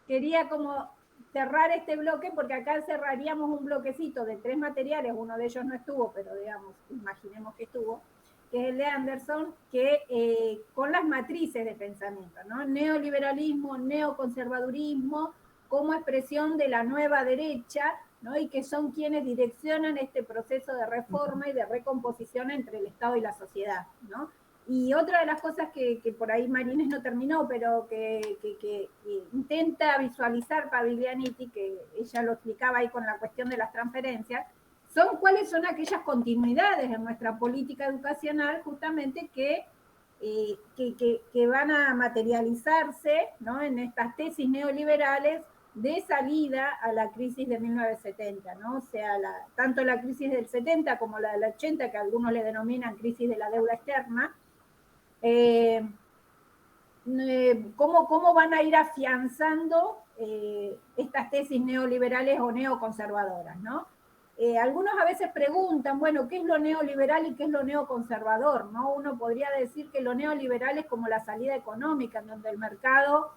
quería como cerrar este bloque porque acá cerraríamos un bloquecito de 3 materiales, uno de ellos no estuvo, pero digamos, imaginemos que estuvo, que es el de Anderson, que con las matrices de pensamiento, ¿no? Neoliberalismo, neoconservadurismo, como expresión de la nueva derecha, ¿no? Y que son quienes direccionan este proceso de reforma y de recomposición entre el Estado y la sociedad, ¿no? Y otra de las cosas que por ahí Marines no terminó, pero que intenta visualizar Paviglianetti, que ella lo explicaba ahí con la cuestión de las transferencias, son cuáles son aquellas continuidades en nuestra política educacional justamente que van a materializarse, ¿no? En estas tesis neoliberales de salida a la crisis de 1970, ¿no? O sea, tanto la crisis del 70 como la del 80, que algunos le denominan crisis de la deuda externa, cómo van a ir afianzando estas tesis neoliberales o neoconservadoras, ¿no? Algunos a veces preguntan, bueno, ¿qué es lo neoliberal y qué es lo neoconservador? ¿No? Uno podría decir que lo neoliberal es como la salida económica, en donde el mercado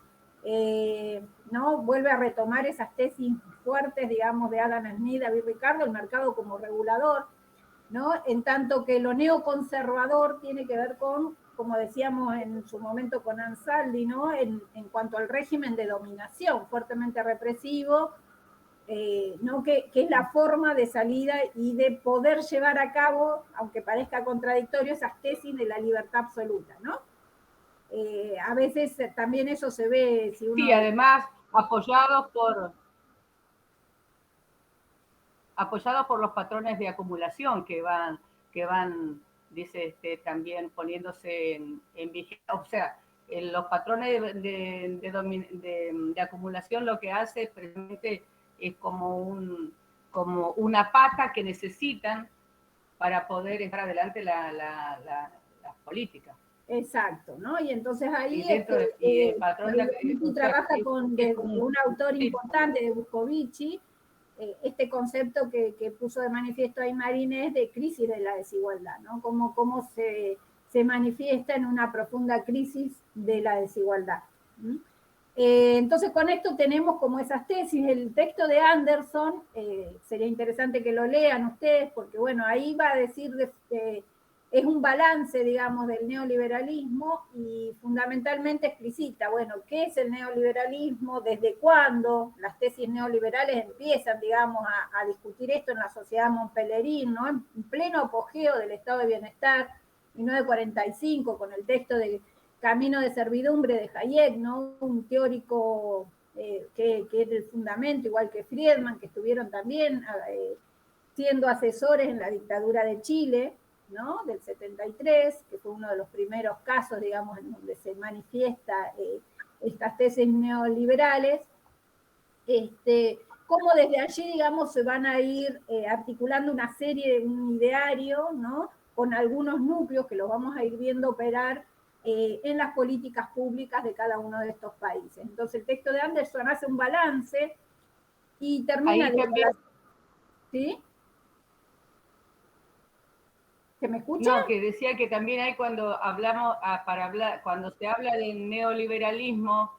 ¿no? vuelve a retomar esas tesis fuertes, digamos, de Adam Smith, David Ricardo, el mercado como regulador, ¿no? En tanto que lo neoconservador tiene que ver con, como decíamos en su momento con Ansaldi, ¿no? En cuanto al régimen de dominación fuertemente represivo, ¿no? que es la forma de salida y de poder llevar a cabo, aunque parezca contradictorio, esas tesis de la libertad absoluta, ¿no? A veces también eso se ve si uno... Sí, además apoyados por los patrones de acumulación que van dice también poniéndose en vigencia. O sea, los patrones de acumulación lo que hace precisamente es como una pata que necesitan para poder echar adelante las políticas. Exacto, ¿no? Y entonces ahí y el patrón trabaja con un autor importante de Buscovici, este concepto que puso de manifiesto ahí Marines de crisis de la desigualdad, ¿no? Cómo se manifiesta en una profunda crisis de la desigualdad. Entonces con esto tenemos como esas tesis, el texto de Anderson, sería interesante que lo lean ustedes, porque bueno, ahí va a decir, es un balance, digamos, del neoliberalismo y fundamentalmente explicita, bueno, ¿qué es el neoliberalismo? ¿Desde cuándo las tesis neoliberales empiezan, digamos, a discutir esto en la sociedad montpellerín, ¿no? En pleno apogeo del estado de bienestar, 1945, con el texto de Camino de servidumbre de Hayek, ¿no? Un teórico que es el fundamento, igual que Friedman, que estuvieron también siendo asesores en la dictadura de Chile, ¿no? Del 73, que fue uno de los primeros casos, digamos, en donde se manifiesta estas tesis neoliberales, cómo desde allí, digamos, se van a ir articulando una serie, un ideario, ¿no? Con algunos núcleos que los vamos a ir viendo operar en las políticas públicas de cada uno de estos países. Entonces el texto de Anderson hace un balance y termina... ¿Sí? ¿Se me escucha? No, que decía que también hay cuando cuando se habla del neoliberalismo,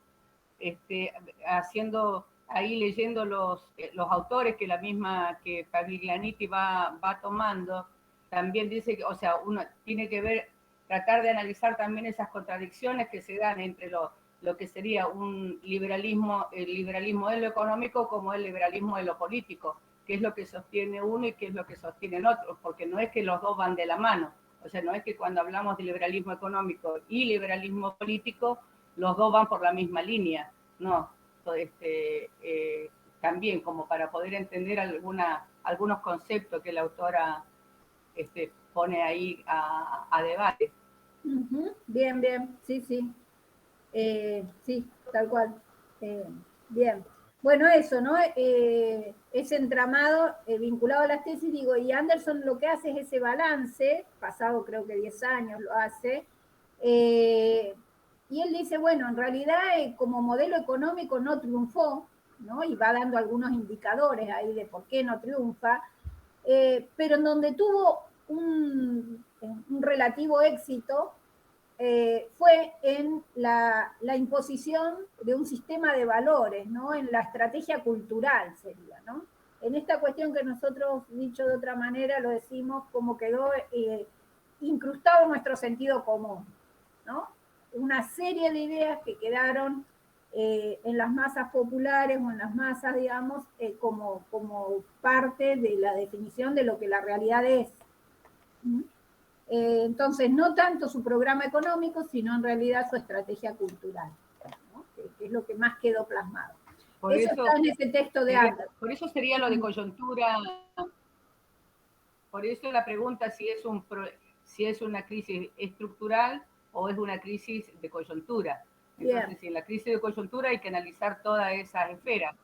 leyendo los autores que que Paviglianetti va tomando, también dice que, o sea, uno tiene que tratar de analizar también esas contradicciones que se dan entre lo que sería el liberalismo de lo económico como el liberalismo de lo político, qué es lo que sostiene uno y qué es lo que sostiene el otro, porque no es que los dos van de la mano, o sea, no es que cuando hablamos de liberalismo económico y liberalismo político, los dos van por la misma línea, no, también como para poder entender algunos conceptos que la autora pone ahí a debate. Bien, bien, sí, sí. Sí, tal cual. Bien. Bueno, eso, ¿no? Ese entramado vinculado a las tesis, digo, y Anderson lo que hace es ese balance, pasado creo que 10 años lo hace, y él dice, bueno, en realidad como modelo económico no triunfó, ¿no? Y va dando algunos indicadores ahí de por qué no triunfa, pero en donde tuvo un relativo éxito fue en la imposición de un sistema de valores, ¿no? En la estrategia cultural sería, ¿no? En esta cuestión que nosotros, dicho de otra manera, lo decimos como quedó incrustado en nuestro sentido común, ¿no? Una serie de ideas que quedaron en las masas populares o en las masas, digamos, como parte de la definición de lo que la realidad es. ¿Mm? Entonces, no tanto su programa económico, sino en realidad su estrategia cultural, ¿no? que es lo que más quedó plasmado. Eso está en ese texto de Anderson. Por eso sería lo de coyuntura, por eso la pregunta si es una crisis estructural o es una crisis de coyuntura. Entonces, bien. Si en la crisis de coyuntura hay que analizar todas esas esferas.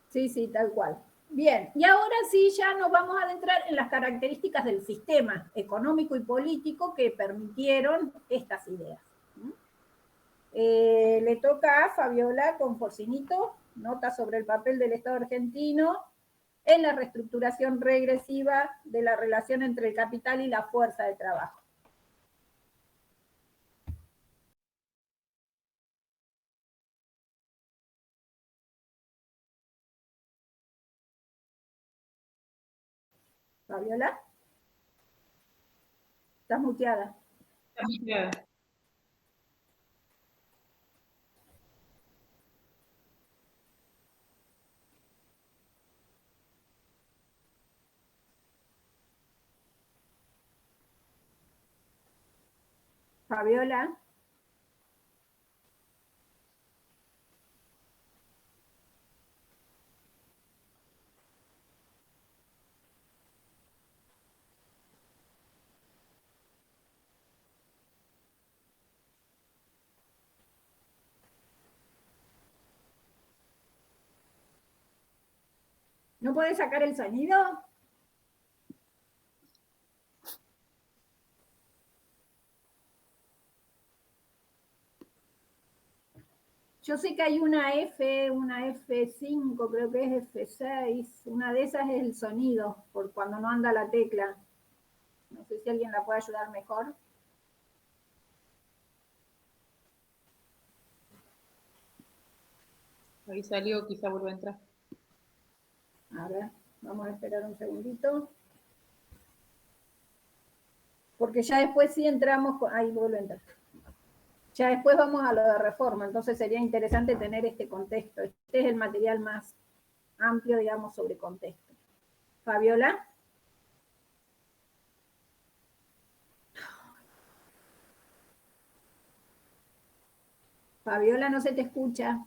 Sí, sí, tal cual. Bien, y ahora sí ya nos vamos a adentrar en las características del sistema económico y político que permitieron estas ideas. Le toca a Fabiola con Forcinito, nota sobre el papel del Estado argentino en la reestructuración regresiva de la relación entre el capital y la fuerza de trabajo. Fabiola, estás muteada. Está muteada. Fabiola. ¿No puedes sacar el sonido? Yo sé que hay una F5, creo que es F6. Una de esas es el sonido, por cuando no anda la tecla. No sé si alguien la puede ayudar mejor. Ahí salió, quizá vuelva a entrar. A ver, vamos a esperar un segundito. Porque ya después sí entramos, ahí vuelve a entrar. Ya después vamos a lo de reforma, entonces sería interesante tener este contexto. Este es el material más amplio, digamos, sobre contexto. Fabiola. Fabiola, no se te escucha.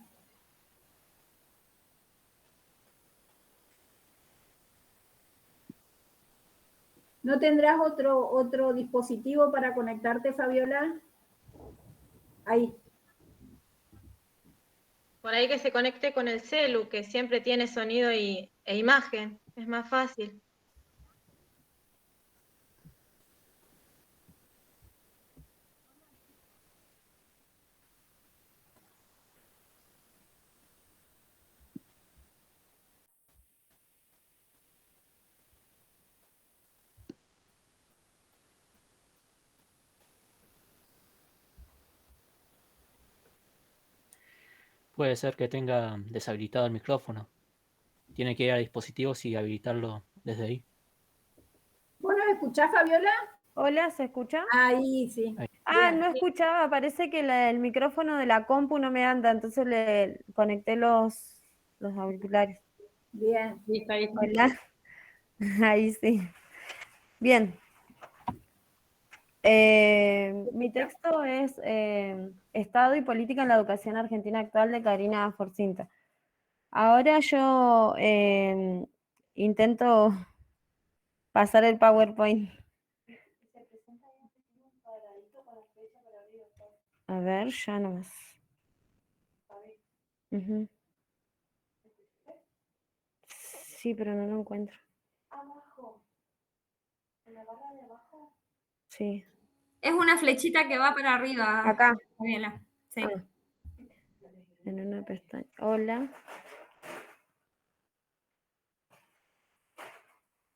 ¿No tendrás otro dispositivo para conectarte, Fabiola? Ahí. Por ahí que se conecte con el celu, que siempre tiene sonido e imagen. Es más fácil. Puede ser que tenga deshabilitado el micrófono. Tiene que ir a dispositivos y habilitarlo desde ahí. ¿Vos nos escuchás, Fabiola? Hola, ¿se escucha? Ahí, sí. Ahí. Ah, Bien. no escuchaba, parece que el micrófono de la compu no me anda, entonces le conecté los auriculares. Bien. Sí, está ahí. Hola, ahí sí. Bien. Mi texto es Estado y Política en la Educación Argentina Actual de Karina Forcinta. Ahora yo intento pasar el PowerPoint. A ver, ya nomás. Ujú. Sí, pero no lo encuentro. Abajo, en la barra de abajo. Sí. Es una flechita que va para arriba. Acá. Gabriela. Sí. Ah. En una pestaña. Hola.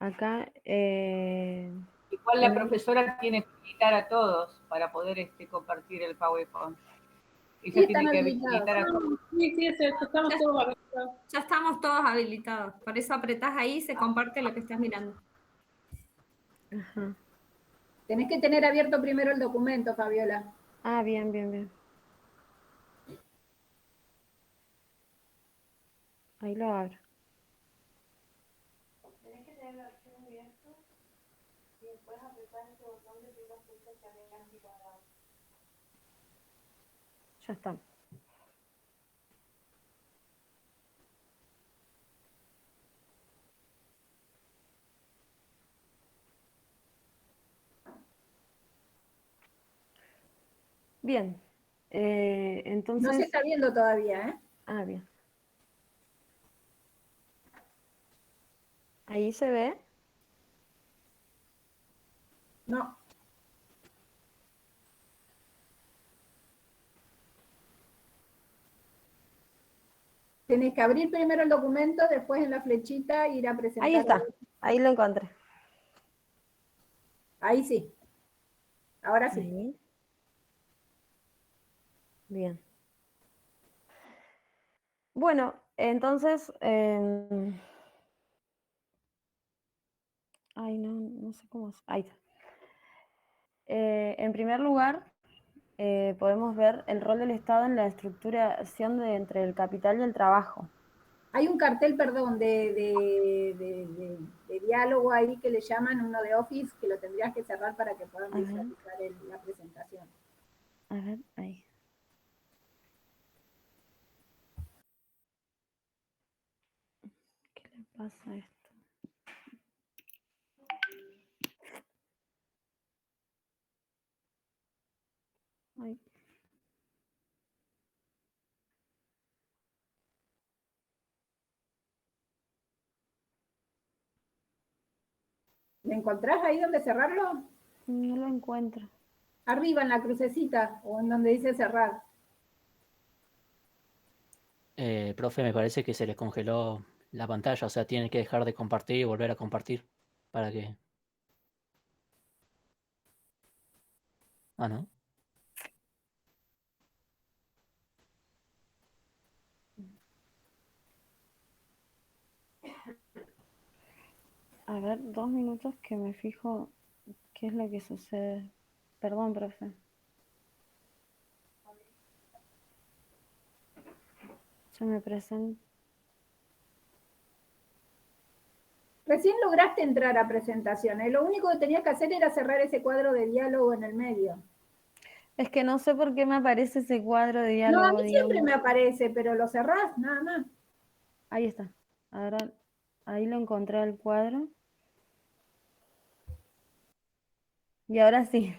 Acá. Igual la en- profesora tiene que invitar a todos para poder compartir el PowerPoint. Sí, Ella están tiene que habilitados. invitar a todos. Sí, sí, es cierto, estamos todos habilitados. Ya estamos todos habilitados. Por eso apretás ahí y se comparte lo que estás mirando. Ajá. Tenés que tener abierto primero el documento, Fabiola. Ah, bien, bien, bien. Ahí lo abro. Tenés que tener el archivo abierto y después apretar ese botón de pico azul que se ve anticuadrado. Ya está. Bien. No se Entonces. está viendo todavía, ¿eh? Ah, bien. Ahí se ve. No. Tenés que abrir primero el documento, después en la flechita ir a presentar. Ahí está. Ahí lo encontré. Ahí sí. Ahora sí. Ahí. Bien. Bueno, entonces. Ay, no sé cómo. Ahí está. En primer lugar, podemos ver el rol del Estado en la estructuración entre el capital y el trabajo. Hay un cartel, perdón, de diálogo ahí que le llaman uno de Office, que lo tendrías que cerrar para que puedan visualizar la presentación. A ver, ahí. ¿Qué le pasa a esto? Ay. ¿Le encontrás ahí donde cerrarlo? No lo encuentro. Arriba en la crucecita o en donde dice cerrar. Profe, me parece que se les congeló la pantalla, o sea, tienen que dejar de compartir y volver a compartir para que... Ah, ¿no? A ver, 2 minutos que me fijo qué es lo que sucede. Perdón, profe. Se me presenta. Recién lograste entrar a presentaciones. Lo único que tenías que hacer era cerrar ese cuadro de diálogo en el medio. Es que no sé por qué me aparece ese cuadro de No, a diálogo, mí siempre digamos. me aparece, pero lo cerrás, nada más. Ahí está. Ahora, ahí lo encontré al cuadro. Y ahora sí.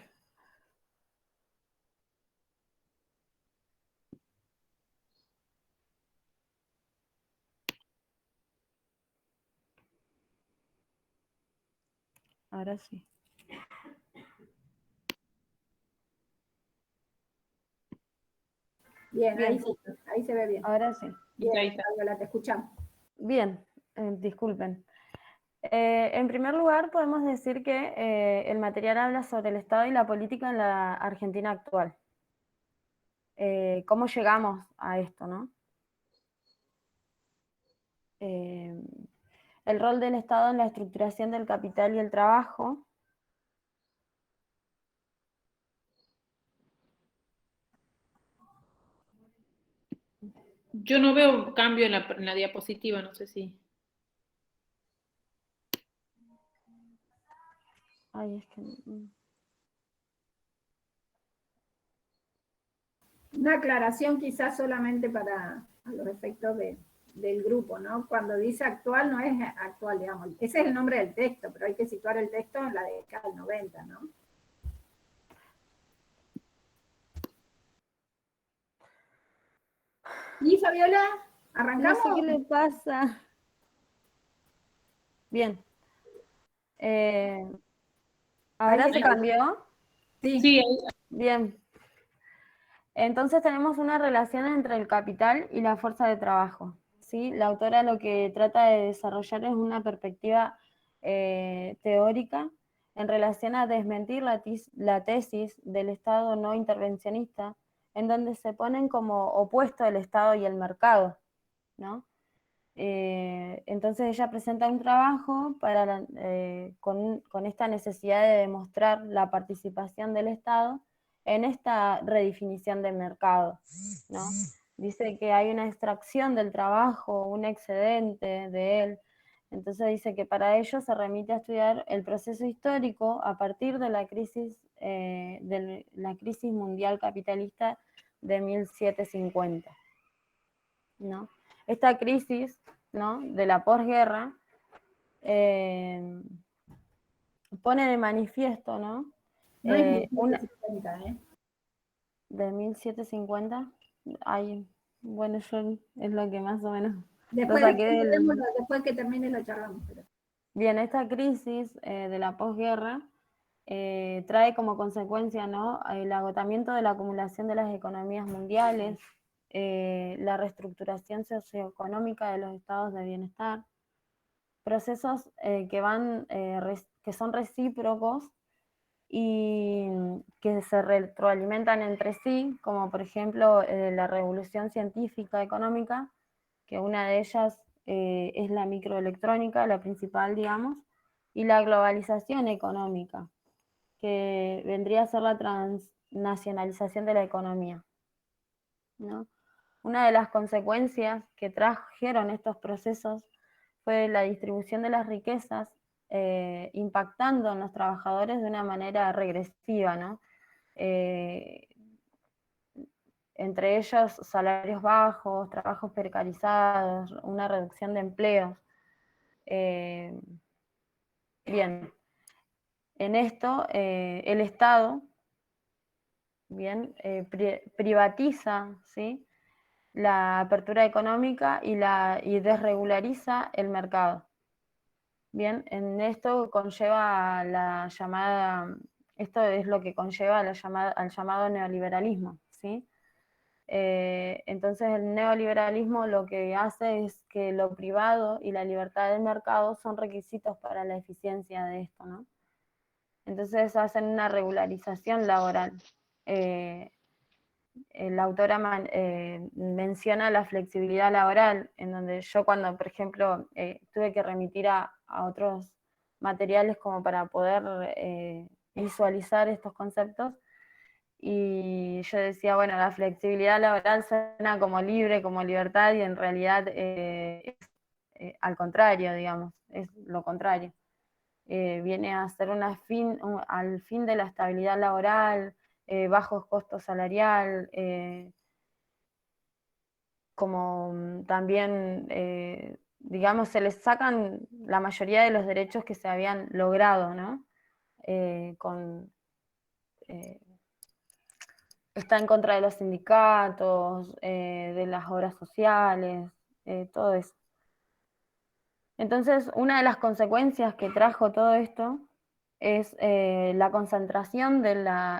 Ahora sí. Bien, Bien. ahí se ve bien. Ahora sí. Bien, Ahí está. Fabiola, te escuchamos. Bien, disculpen. En primer lugar, podemos decir que el material habla sobre el Estado y la política en la Argentina actual. ¿Cómo llegamos a esto, no? El rol del Estado en la estructuración del capital y el trabajo. Yo no veo cambio en la diapositiva, no sé si. Ay, es que... Una aclaración quizás solamente para a los efectos de del grupo, ¿no? Cuando dice actual, no es actual, digamos. Ese es el nombre del texto, pero hay que situar el texto en la década del 90, ¿no? ¿Y Fabiola? No ¿Arrancamos? sé qué le pasa. Bien. ¿Ahora Ahí se está. cambió? Sí. Sí, Bien. Entonces tenemos una relación entre el capital y la fuerza de trabajo, ¿sí? La autora lo que trata de desarrollar es una perspectiva teórica en relación a desmentir la tesis del Estado no intervencionista, en donde se ponen como opuesto el Estado y el mercado, ¿no? Entonces ella presenta un trabajo con esta necesidad de demostrar la participación del Estado en esta redefinición del mercado, ¿no? Dice que hay una extracción del trabajo, un excedente de él. Entonces dice que para ello se remite a estudiar el proceso histórico a partir de la crisis mundial capitalista de 1750, ¿no? Esta crisis, ¿no?, de la posguerra pone de manifiesto, ¿no? No es Una 1750, ¿eh? de 1750. Ay, bueno, yo es lo que más o menos lo Después, saqué del... después que termine lo charlamos. Pero... Bien, esta crisis de la posguerra trae como consecuencia, ¿no?, el agotamiento de la acumulación de las economías mundiales, la reestructuración socioeconómica de los estados de bienestar, procesos que son recíprocos y que se retroalimentan entre sí, como por ejemplo la revolución científica económica, que una de ellas es la microelectrónica, la principal, digamos, y la globalización económica, que vendría a ser la transnacionalización de la economía, ¿no? Una de las consecuencias que trajeron estos procesos fue la distribución de las riquezas, impactando en los trabajadores de una manera regresiva, ¿no? Entre ellos salarios bajos, trabajos precarizados, una reducción de empleos. Bien, en esto el Estado, bien, privatiza, ¿sí?, la apertura económica y desregulariza el mercado. Bien, en esto conlleva la llamada, esto es lo que conlleva al llamado neoliberalismo, ¿sí? Entonces el neoliberalismo lo que hace es que lo privado y la libertad del mercado son requisitos para la eficiencia de esto, ¿no? Entonces hacen una regularización laboral. La autora menciona la flexibilidad laboral, en donde yo cuando, por ejemplo, tuve que remitir a otros materiales como para poder visualizar estos conceptos, y yo decía, bueno, la flexibilidad laboral suena como libre, como libertad, y en realidad es al contrario, digamos, es lo contrario. Viene a ser al fin de la estabilidad laboral, bajos costos salarial, como también, digamos, se les sacan la mayoría de los derechos que se habían logrado, ¿no? Está en contra de los sindicatos, de las obras sociales, todo eso. Entonces, una de las consecuencias que trajo todo esto es la concentración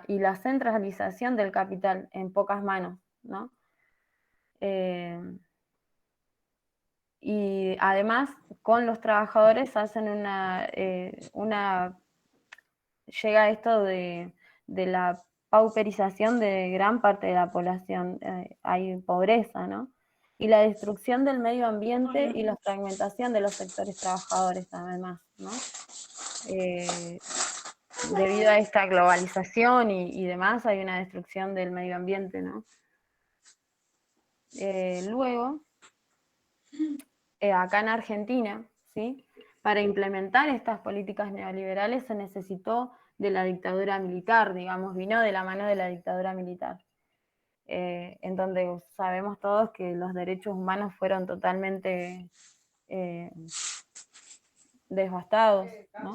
y la centralización del capital en pocas manos, ¿no? Y además, con los trabajadores hacen llega esto de la pauperización de gran parte de la población, hay pobreza, ¿no? Y la destrucción del medio ambiente y la fragmentación de los sectores trabajadores además, ¿no? Debido a esta globalización y demás, hay una destrucción del medio ambiente, ¿no? Luego, acá en Argentina, ¿sí?, para implementar estas políticas neoliberales se necesitó de la dictadura militar, digamos, vino de la mano de la dictadura militar. en donde sabemos todos que los derechos humanos fueron totalmente devastados, ¿no?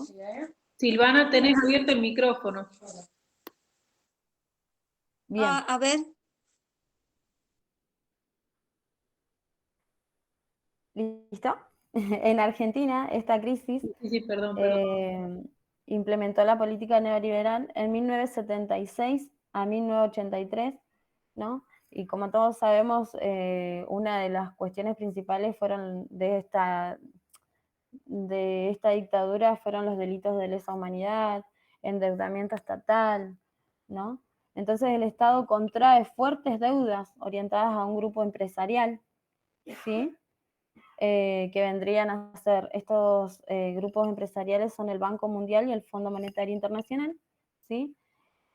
Silvana, tenés abierto el micrófono. Bien. A ver. ¿Listo? En Argentina, esta crisis Sí, perdón. implementó la política neoliberal en 1976 a 1983, ¿no? Y como todos sabemos, una de las cuestiones principales fueron de esta dictadura fueron los delitos de lesa humanidad, endeudamiento estatal, ¿no? Entonces el Estado contrae fuertes deudas orientadas a un grupo empresarial, ¿sí? Que vendrían a ser estos grupos empresariales son el Banco Mundial y el Fondo Monetario Internacional, ¿sí?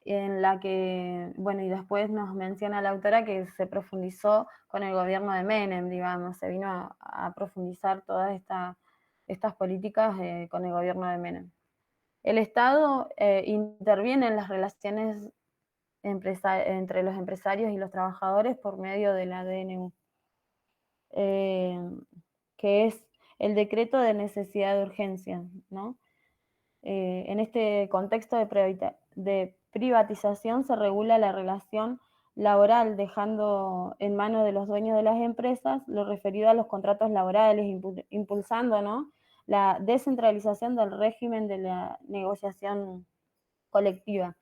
En la que, bueno, y después nos menciona la autora que se profundizó con el gobierno de Menem, digamos, se vino a profundizar todas estas políticas con el gobierno de Menem. El Estado interviene en las relaciones entre los empresarios y los trabajadores por medio de la DNU, que es el decreto de necesidad de urgencia, ¿no? En este contexto de privatización se regula la relación laboral, dejando en manos de los dueños de las empresas lo referido a los contratos laborales, impulsando, ¿no?, la descentralización del régimen de la negociación colectiva.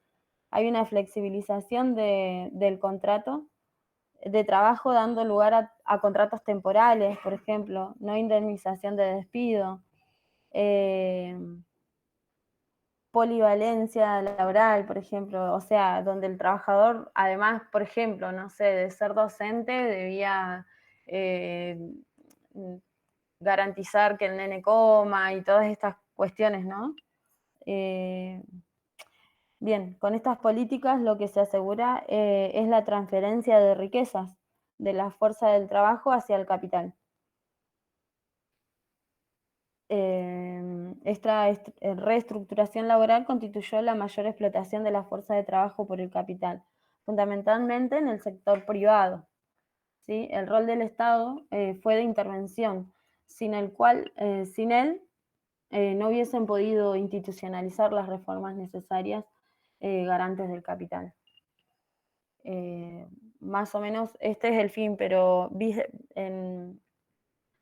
Hay una flexibilización del contrato de trabajo, dando lugar a contratos temporales, por ejemplo, no indemnización de despido, polivalencia laboral, por ejemplo, o sea, donde el trabajador, además, por ejemplo, no sé, de ser docente, debía garantizar que el nene coma y todas estas cuestiones, ¿no? Bien, con estas políticas lo que se asegura es la transferencia de riquezas de la fuerza del trabajo hacia el capital. Esta reestructuración laboral constituyó la mayor explotación de la fuerza de trabajo por el capital, fundamentalmente en el sector privado, ¿sí? El rol del Estado fue de intervención, sin él no hubiesen podido institucionalizar las reformas necesarias garantes del capital. Más o menos este es el fin, pero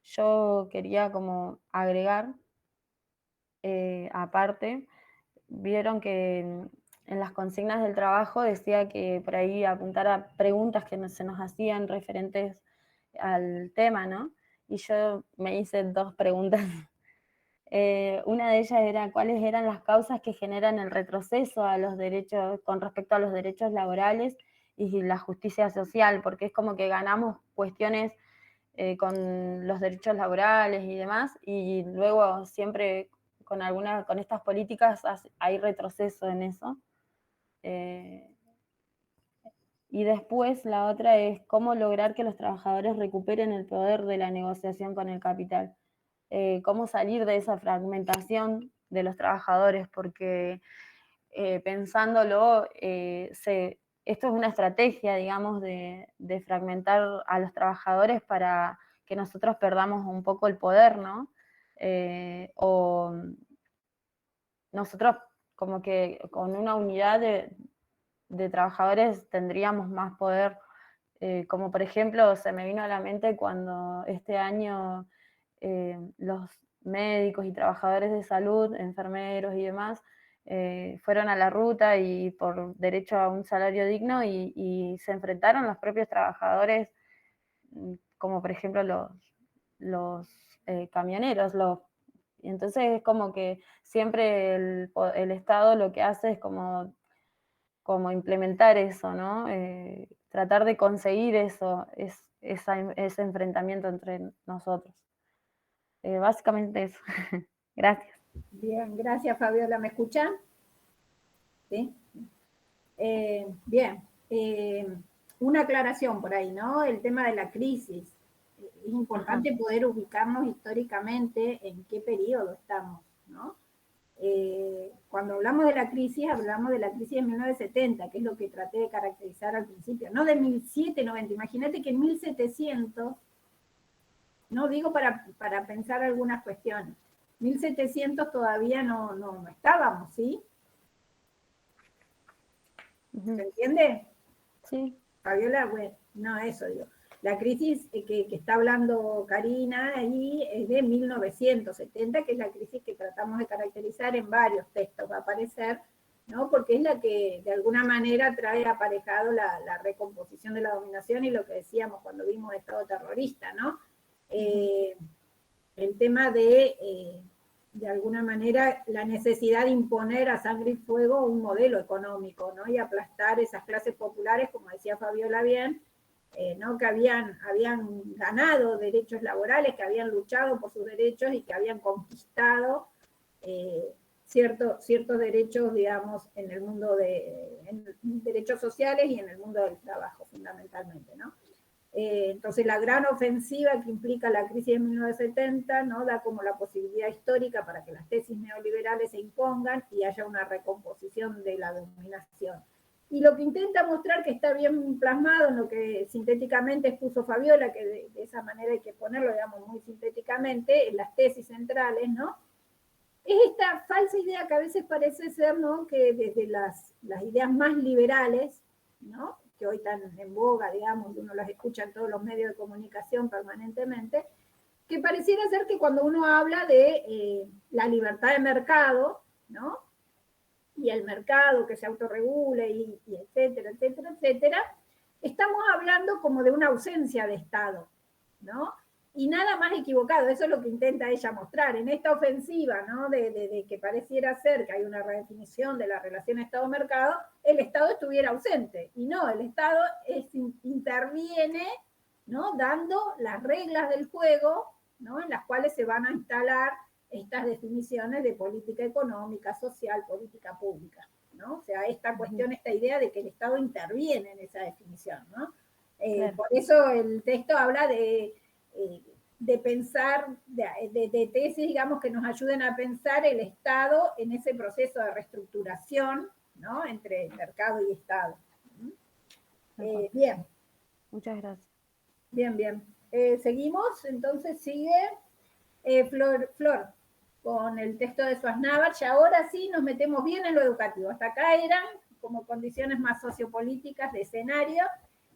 yo quería como agregar, aparte, vieron que en las consignas del trabajo decía que por ahí apuntara preguntas que se nos hacían referentes al tema, ¿no? Y yo me hice 2 preguntas. Una de ellas era cuáles eran las causas que generan el retroceso a los derechos, con respecto a los derechos laborales y la justicia social, porque es como que ganamos cuestiones con los derechos laborales y demás, y luego siempre con estas políticas hay retroceso en eso. Y después la otra es cómo lograr que los trabajadores recuperen el poder de la negociación con el capital. Cómo salir de esa fragmentación de los trabajadores, porque pensándolo, esto es una estrategia, digamos, de fragmentar a los trabajadores para que nosotros perdamos un poco el poder, ¿no? O nosotros como que con una unidad de trabajadores tendríamos más poder, como por ejemplo se me vino a la mente cuando este año los médicos y trabajadores de salud, enfermeros y demás, fueron a la ruta y por derecho a un salario digno y se enfrentaron los propios trabajadores, como por ejemplo los camioneros. Y entonces es como que siempre el Estado lo que hace es como implementar eso, ¿no? Tratar de conseguir eso, ese enfrentamiento entre nosotros. Básicamente eso. Gracias. Bien, gracias Fabiola. ¿Me escuchan? ¿Sí? Bien. Una aclaración por ahí, ¿no? El tema de la crisis. Es importante poder ubicarnos históricamente en qué periodo estamos, ¿no? Cuando hablamos de la crisis de 1970, que es lo que traté de caracterizar al principio, no de 1790. Imagínate que en 1700, no digo para pensar algunas cuestiones, 1700 todavía no estábamos, ¿sí? ¿Se entiende? Sí. Fabiola, bueno, no, eso digo. La crisis que está hablando Karina ahí es de 1970, que es la crisis que tratamos de caracterizar en varios textos, va a aparecer, ¿no? Porque es la que de alguna manera trae aparejado la recomposición de la dominación y lo que decíamos cuando vimos Estado terrorista, ¿no? El tema de alguna manera, la necesidad de imponer a sangre y fuego un modelo económico, ¿no? Y aplastar esas clases populares, como decía Fabiola bien, ¿no? Que habían ganado derechos laborales, que habían luchado por sus derechos y que habían conquistado ciertos derechos, digamos, en el mundo en derechos sociales y en el mundo del trabajo, fundamentalmente, ¿no? Entonces la gran ofensiva que implica la crisis de 1970, ¿no? Da como la posibilidad histórica para que las tesis neoliberales se impongan y haya una recomposición de la dominación. Y lo que intenta mostrar, que está bien plasmado en lo que sintéticamente expuso Fabiola, que de esa manera hay que ponerlo, digamos, muy sintéticamente, en las tesis centrales, ¿no? Es esta falsa idea que a veces parece ser, ¿no? Que desde las ideas más liberales, ¿no? Que hoy están en boga, digamos, uno las escucha en todos los medios de comunicación permanentemente, que pareciera ser que cuando uno habla de la libertad de mercado, ¿no? Y el mercado que se autorregule y etcétera, etcétera, etcétera, estamos hablando como de una ausencia de Estado, ¿no? Y nada más equivocado, eso es lo que intenta ella mostrar. En esta ofensiva, ¿no? de que pareciera ser que hay una redefinición de la relación Estado-mercado, el Estado estuviera ausente. Y no, el Estado interviene, ¿no? Dando las reglas del juego, ¿no? En las cuales se van a instalar estas definiciones de política económica, social, política pública, ¿no? O sea, esta cuestión, esta idea de que el Estado interviene en esa definición, ¿no? Claro. Por eso el texto habla de pensar, de tesis, digamos, que nos ayuden a pensar el Estado en ese proceso de reestructuración, ¿no? Entre mercado y Estado. Bien. Muchas gracias. Bien, bien. Seguimos, entonces sigue Flor, con el texto de Swaznavarch. Ahora sí nos metemos bien en lo educativo. Hasta acá eran como condiciones más sociopolíticas de escenario,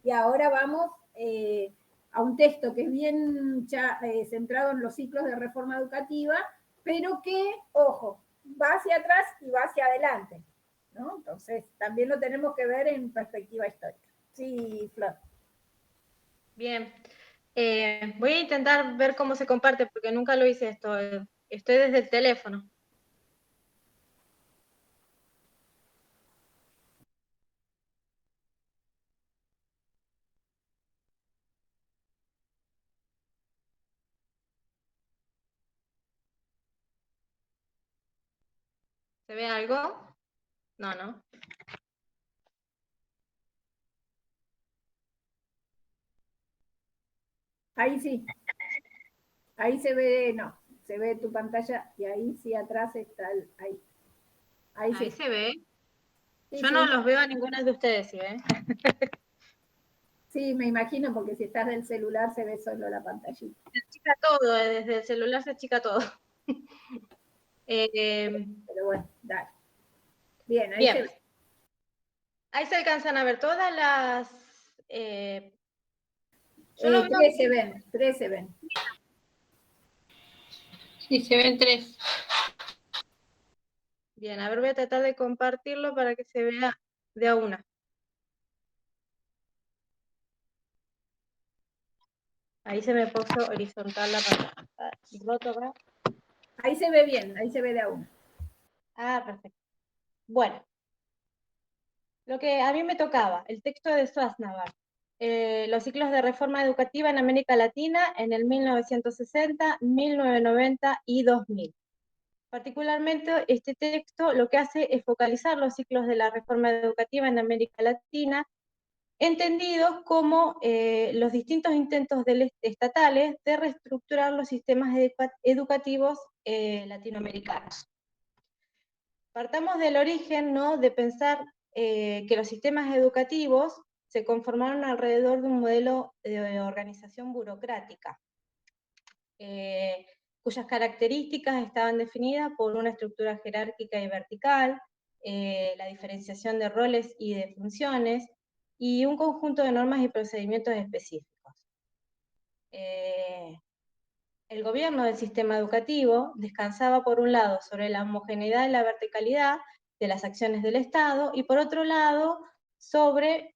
y ahora vamos a un texto que es bien ya, centrado en los ciclos de reforma educativa, pero que, ojo, va hacia atrás y va hacia adelante, ¿no? Entonces, también lo tenemos que ver en perspectiva histórica. Sí, Flor. Bien. Voy a intentar ver cómo se comparte, porque nunca lo hice esto. Estoy desde el teléfono. ¿Se ve algo? No, ¿no? Ahí sí. Ahí se ve, no, se ve tu pantalla y ahí sí atrás está ahí. Ahí Sí. se ve. Sí, Yo sí. no los veo a ninguno de ustedes, ¿sí ven? Sí, me imagino, porque si estás del celular se ve solo la pantallita. Se achica todo, desde el celular se achica todo. Pero bueno, dale. Bien, ahí bien. se ve. Ahí se alcanzan a ver todas las... yo lo veo... Tres se ven. Sí, se ven 3. Bien, a ver, voy a tratar de compartirlo para que se vea de a una. Ahí se me puso horizontal la pantalla. Ahí se ve bien, ahí se ve de a uno. Ah, perfecto. Bueno, lo que a mí me tocaba, el texto de Swaznavarch, los ciclos de reforma educativa en América Latina en el 1960, 1990 y 2000. Particularmente, este texto lo que hace es focalizar los ciclos de la reforma educativa en América Latina, entendidos como los distintos intentos estatales de reestructurar los sistemas educativos latinoamericanos. Partamos del origen, ¿no?, de pensar que los sistemas educativos se conformaron alrededor de un modelo de organización burocrática, cuyas características estaban definidas por una estructura jerárquica y vertical, la diferenciación de roles y de funciones, y un conjunto de normas y procedimientos específicos. El gobierno del sistema educativo descansaba por un lado sobre la homogeneidad y la verticalidad de las acciones del Estado, y por otro lado sobre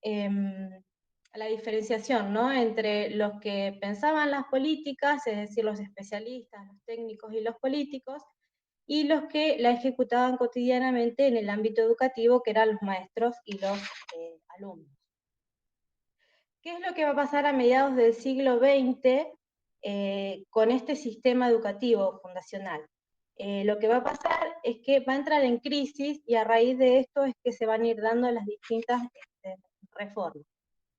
la diferenciación, ¿no?, entre los que pensaban las políticas, es decir, los especialistas, los técnicos y los políticos, y los que la ejecutaban cotidianamente en el ámbito educativo, que eran los maestros y los alumnos. ¿Qué es lo que va a pasar a mediados del siglo XX con este sistema educativo fundacional? Lo que va a pasar es que va a entrar en crisis, y a raíz de esto es que se van a ir dando las distintas reformas.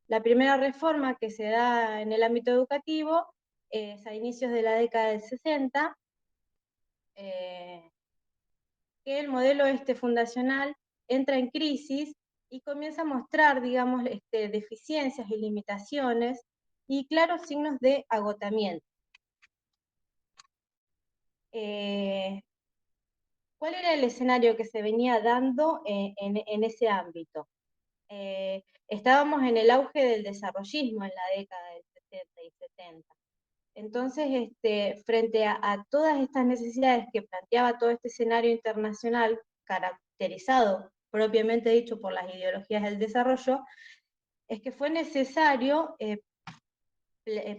La primera reforma que se da en el ámbito educativo es a inicios de la década del 60, que el modelo fundacional entra en crisis y comienza a mostrar, digamos, deficiencias y limitaciones y claros signos de agotamiento. ¿Cuál era el escenario que se venía dando en ese ámbito? Estábamos en el auge del desarrollismo en la década del 60 y 70. Entonces, frente a todas estas necesidades que planteaba todo este escenario internacional, caracterizado propiamente dicho por las ideologías del desarrollo, es que fue necesario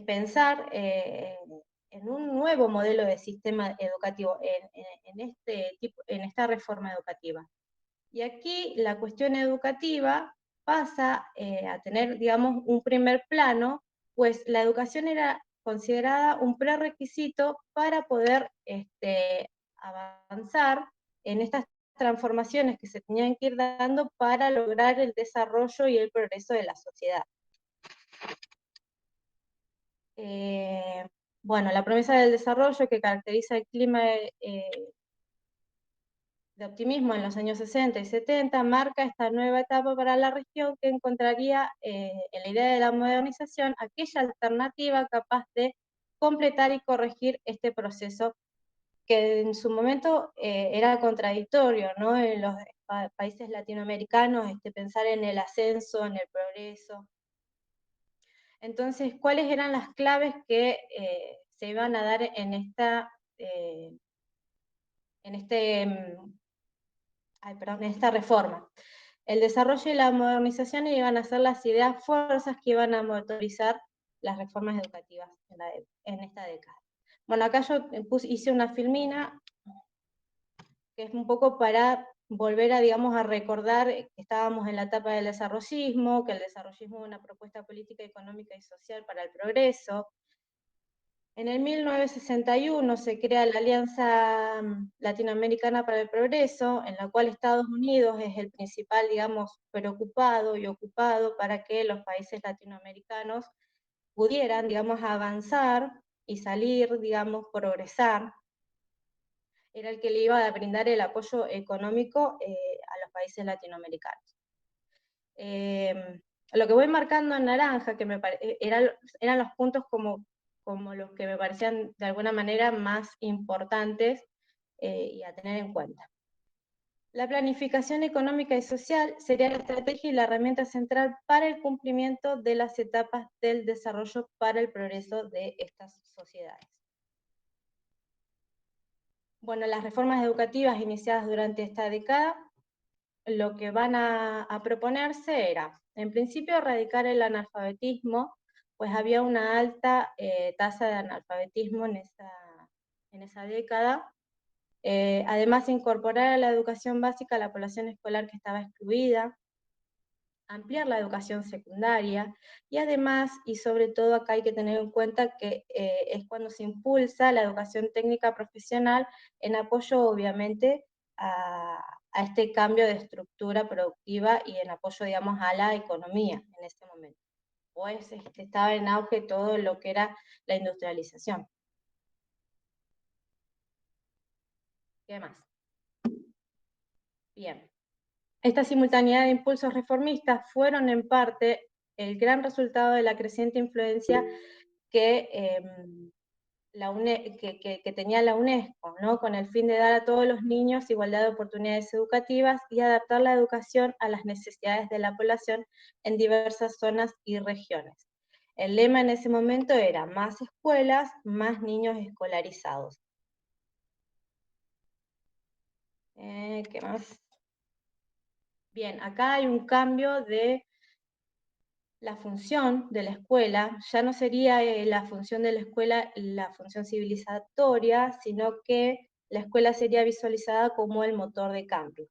pensar en un nuevo modelo de sistema educativo, en esta reforma educativa. Y aquí la cuestión educativa pasa a tener, digamos, un primer plano, pues la educación era considerada un prerequisito para poder avanzar en estas transformaciones que se tenían que ir dando para lograr el desarrollo y el progreso de la sociedad. Bueno, la promesa del desarrollo que caracteriza el clima de optimismo en los años 60 y 70 marca esta nueva etapa para la región, que encontraría en la idea de la modernización aquella alternativa capaz de completar y corregir este proceso que en su momento era contradictorio, ¿no?, en los países latinoamericanos, pensar en el ascenso, en el progreso. Entonces, ¿cuáles eran las claves que se iban a dar en esta reforma? El desarrollo y la modernización iban a ser las ideas fuerzas que iban a motorizar las reformas educativas en esta década. Bueno, acá yo hice una filmina que es un poco para volver a, digamos, a recordar que estábamos en la etapa del desarrollismo, que el desarrollismo es una propuesta política, económica y social para el progreso. En el 1961 se crea la Alianza Latinoamericana para el Progreso, en la cual Estados Unidos es el principal, digamos, preocupado y ocupado para que los países latinoamericanos pudieran, digamos, avanzar y salir, digamos, progresar. Era el que le iba a brindar el apoyo económico a los países latinoamericanos. Lo que voy marcando en naranja, que eran los puntos como los que me parecían de alguna manera más importantes y a tener en cuenta. La planificación económica y social sería la estrategia y la herramienta central para el cumplimiento de las etapas del desarrollo para el progreso de estas sociedades. Bueno, las reformas educativas iniciadas durante esta década, lo que van a proponerse era, en principio, erradicar el analfabetismo, pues había una alta tasa de analfabetismo en esa década. Además, incorporar a la educación básica a la población escolar que estaba excluida, ampliar la educación secundaria, y además, y sobre todo acá hay que tener en cuenta que es cuando se impulsa la educación técnica profesional en apoyo, obviamente, a este cambio de estructura productiva y en apoyo, digamos, a la economía en ese momento. Pues estaba en auge todo lo que era la industrialización. ¿Qué más? Bien. Esta simultaneidad de impulsos reformistas fueron en parte el gran resultado de la creciente influencia que, que tenía la UNESCO, ¿no? Con el fin de dar a todos los niños igualdad de oportunidades educativas y adaptar la educación a las necesidades de la población en diversas zonas y regiones. El lema en ese momento era más escuelas, más niños escolarizados. ¿Qué más? Bien, acá hay un cambio de la función de la escuela. Ya no sería la función de la escuela la función civilizatoria, sino que la escuela sería visualizada como el motor de cambio.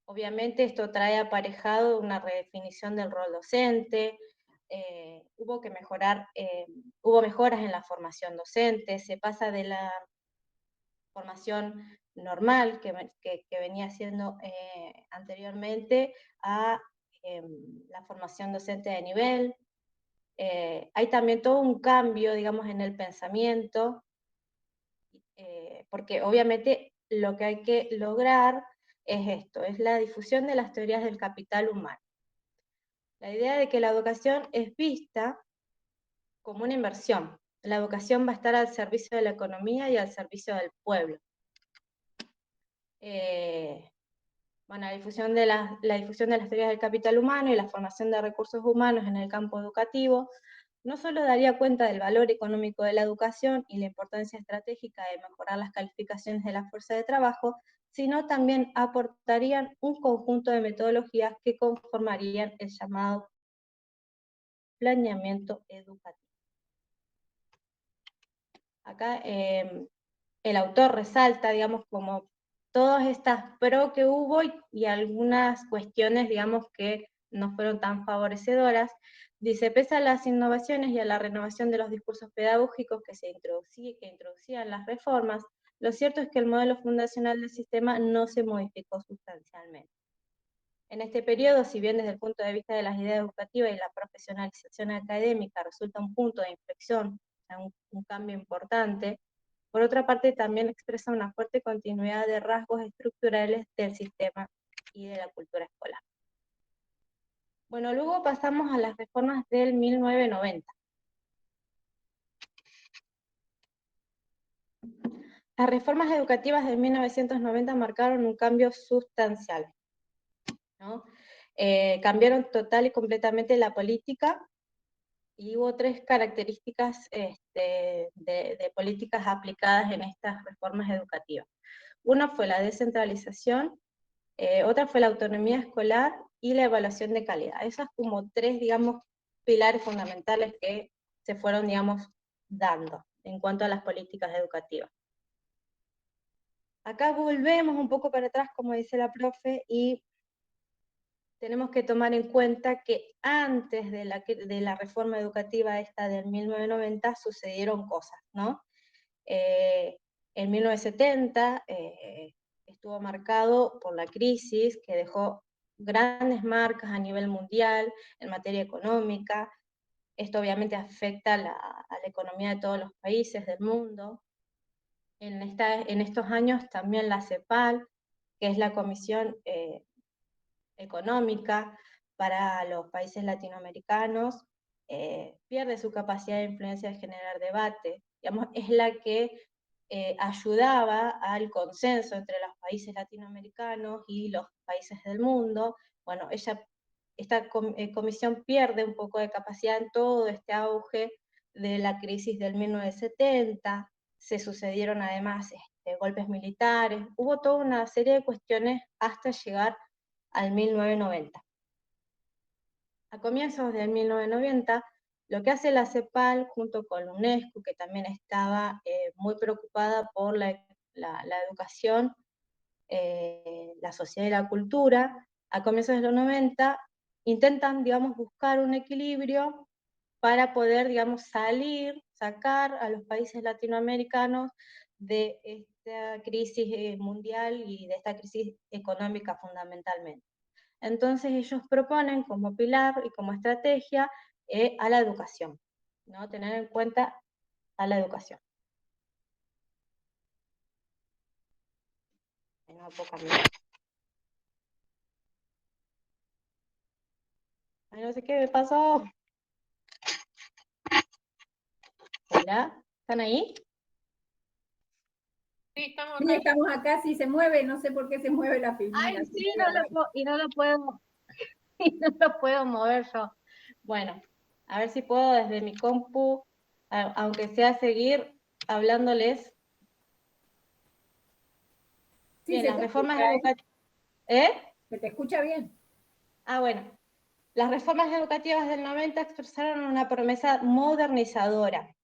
Obviamente esto trae aparejado una redefinición del rol docente, hubo mejoras en la formación docente, se pasa de la formación normal que venía haciendo anteriormente a la formación docente de nivel. Hay también todo un cambio, digamos, en el pensamiento, porque obviamente lo que hay que lograr es esto, es la difusión de las teorías del capital humano. La idea de que la educación es vista como una inversión. La educación va a estar al servicio de la economía y al servicio del pueblo. Bueno, la difusión de las teorías del capital humano y la formación de recursos humanos en el campo educativo no solo daría cuenta del valor económico de la educación y la importancia estratégica de mejorar las calificaciones de la fuerza de trabajo, sino también aportarían un conjunto de metodologías que conformarían el llamado planeamiento educativo. Acá el autor resalta, digamos, como todas estas pro que hubo y algunas cuestiones, digamos, que no fueron tan favorecedoras. Dice, pese a las innovaciones y a la renovación de los discursos pedagógicos que introducían las reformas, lo cierto es que el modelo fundacional del sistema no se modificó sustancialmente. En este periodo, si bien desde el punto de vista de las ideas educativas y la profesionalización académica resulta un punto de inflexión, o sea, un cambio importante, por otra parte también expresa una fuerte continuidad de rasgos estructurales del sistema y de la cultura escolar. Bueno, luego pasamos a las reformas del 1990. Las reformas educativas de 1990 marcaron un cambio sustancial, ¿no? Cambiaron total y completamente la política y hubo tres características de políticas aplicadas en estas reformas educativas. Una fue la descentralización, otra fue la autonomía escolar y la evaluación de calidad. Esas como tres, digamos, pilares fundamentales que se fueron, digamos, dando en cuanto a las políticas educativas. Acá volvemos un poco para atrás, como dice la profe, y tenemos que tomar en cuenta que antes de la reforma educativa esta del 1990 sucedieron cosas, ¿no? En 1970 estuvo marcado por la crisis que dejó grandes marcas a nivel mundial en materia económica. Esto obviamente afecta a la economía de todos los países del mundo. En estos años también la CEPAL, que es la Comisión Económica para los países latinoamericanos, pierde su capacidad de influencia de generar debate. Digamos, es la que ayudaba al consenso entre los países latinoamericanos y los países del mundo. Bueno, esta comisión pierde un poco de capacidad en todo este auge de la crisis del 1970, se sucedieron además golpes militares, hubo toda una serie de cuestiones hasta llegar al 1990. A comienzos del 1990, lo que hace la CEPAL junto con la UNESCO, que también estaba muy preocupada por la educación, la sociedad y la cultura, a comienzos de los 90, intentan, digamos, buscar un equilibrio para poder, digamos, sacar a los países latinoamericanos de esta crisis mundial y de esta crisis económica fundamentalmente. Entonces ellos proponen como pilar y como estrategia a la educación, ¿no? Tener en cuenta a la educación. No puedo cambiar. Ay, no sé qué me pasó. Hola, ¿están ahí? Sí, estamos Sí, acá. estamos acá, si se mueve, no sé por qué se mueve la filmina. Ay, sí, y no lo puedo, y no lo puedo mover yo. Bueno, a ver si puedo desde mi compu, aunque sea seguir hablándoles. Sí, Bien, se las te reformas escucha, ¿eh? educativas. ¿Eh? Se te escucha bien. Ah, bueno. Las reformas educativas del 90 expresaron una promesa modernizadora,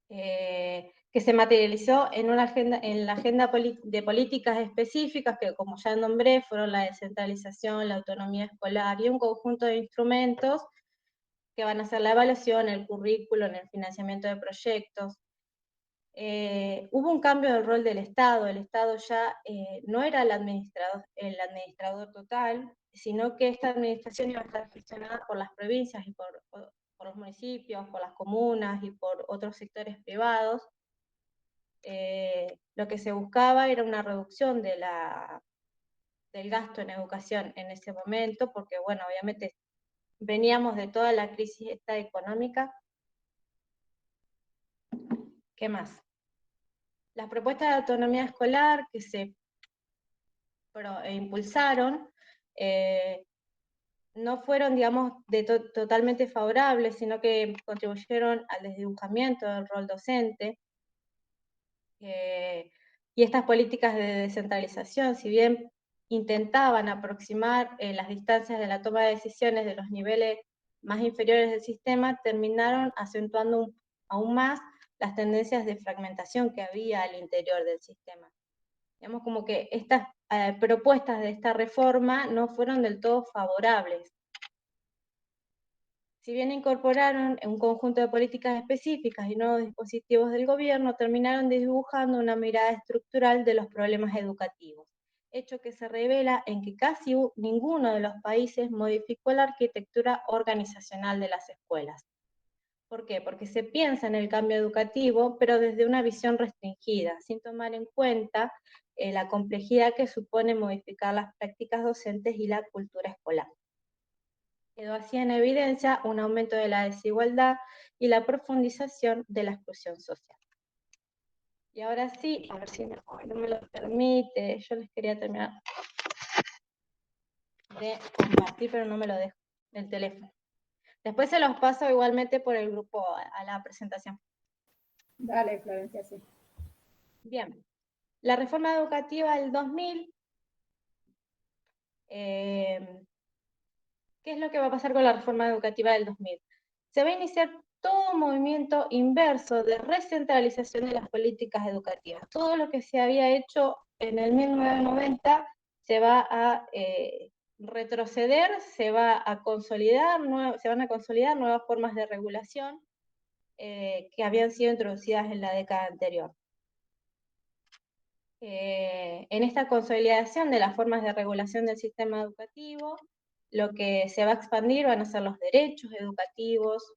que se materializó en la agenda de políticas específicas que, como ya nombré, fueron la descentralización, la autonomía escolar y un conjunto de instrumentos que van a ser la evaluación, el currículo, el financiamiento de proyectos. Hubo un cambio del rol del Estado. El Estado ya no era el administrador total, sino que esta administración iba a estar gestionada por las provincias y por los municipios, por las comunas y por otros sectores privados. Lo que se buscaba era una reducción del gasto en educación en ese momento, porque, bueno, obviamente veníamos de toda la crisis esta económica. ¿Qué más? Las propuestas de autonomía escolar que se impulsaron no fueron, digamos, totalmente favorables, sino que contribuyeron al desdibujamiento del rol docente. Y estas políticas de descentralización, si bien intentaban aproximar las distancias de la toma de decisiones de los niveles más inferiores del sistema, terminaron acentuando aún más las tendencias de fragmentación que había al interior del sistema. Digamos como que estas propuestas de esta reforma no fueron del todo favorables. Si bien incorporaron un conjunto de políticas específicas y nuevos dispositivos del gobierno, terminaron dibujando una mirada estructural de los problemas educativos, hecho que se revela en que casi ninguno de los países modificó la arquitectura organizacional de las escuelas. ¿Por qué? Porque se piensa en el cambio educativo, pero desde una visión restringida, sin tomar en cuenta la complejidad que supone modificar las prácticas docentes y la cultura escolar. Quedó así en evidencia un aumento de la desigualdad y la profundización de la exclusión social. Y ahora sí, a ver si no me lo permite, yo les quería terminar de compartir, pero no me lo dejo, el teléfono. Después se los paso igualmente por el grupo a la presentación. Dale, Florencia, sí. Bien, la reforma educativa del 2000, ¿qué es lo que va a pasar con la reforma educativa del 2000? Se va a iniciar todo un movimiento inverso de recentralización de las políticas educativas. Todo lo que se había hecho en el 1990 se va a retroceder, se van a consolidar nuevas formas de regulación que habían sido introducidas en la década anterior. En esta consolidación de las formas de regulación del sistema educativo, lo que se va a expandir van a ser los derechos educativos,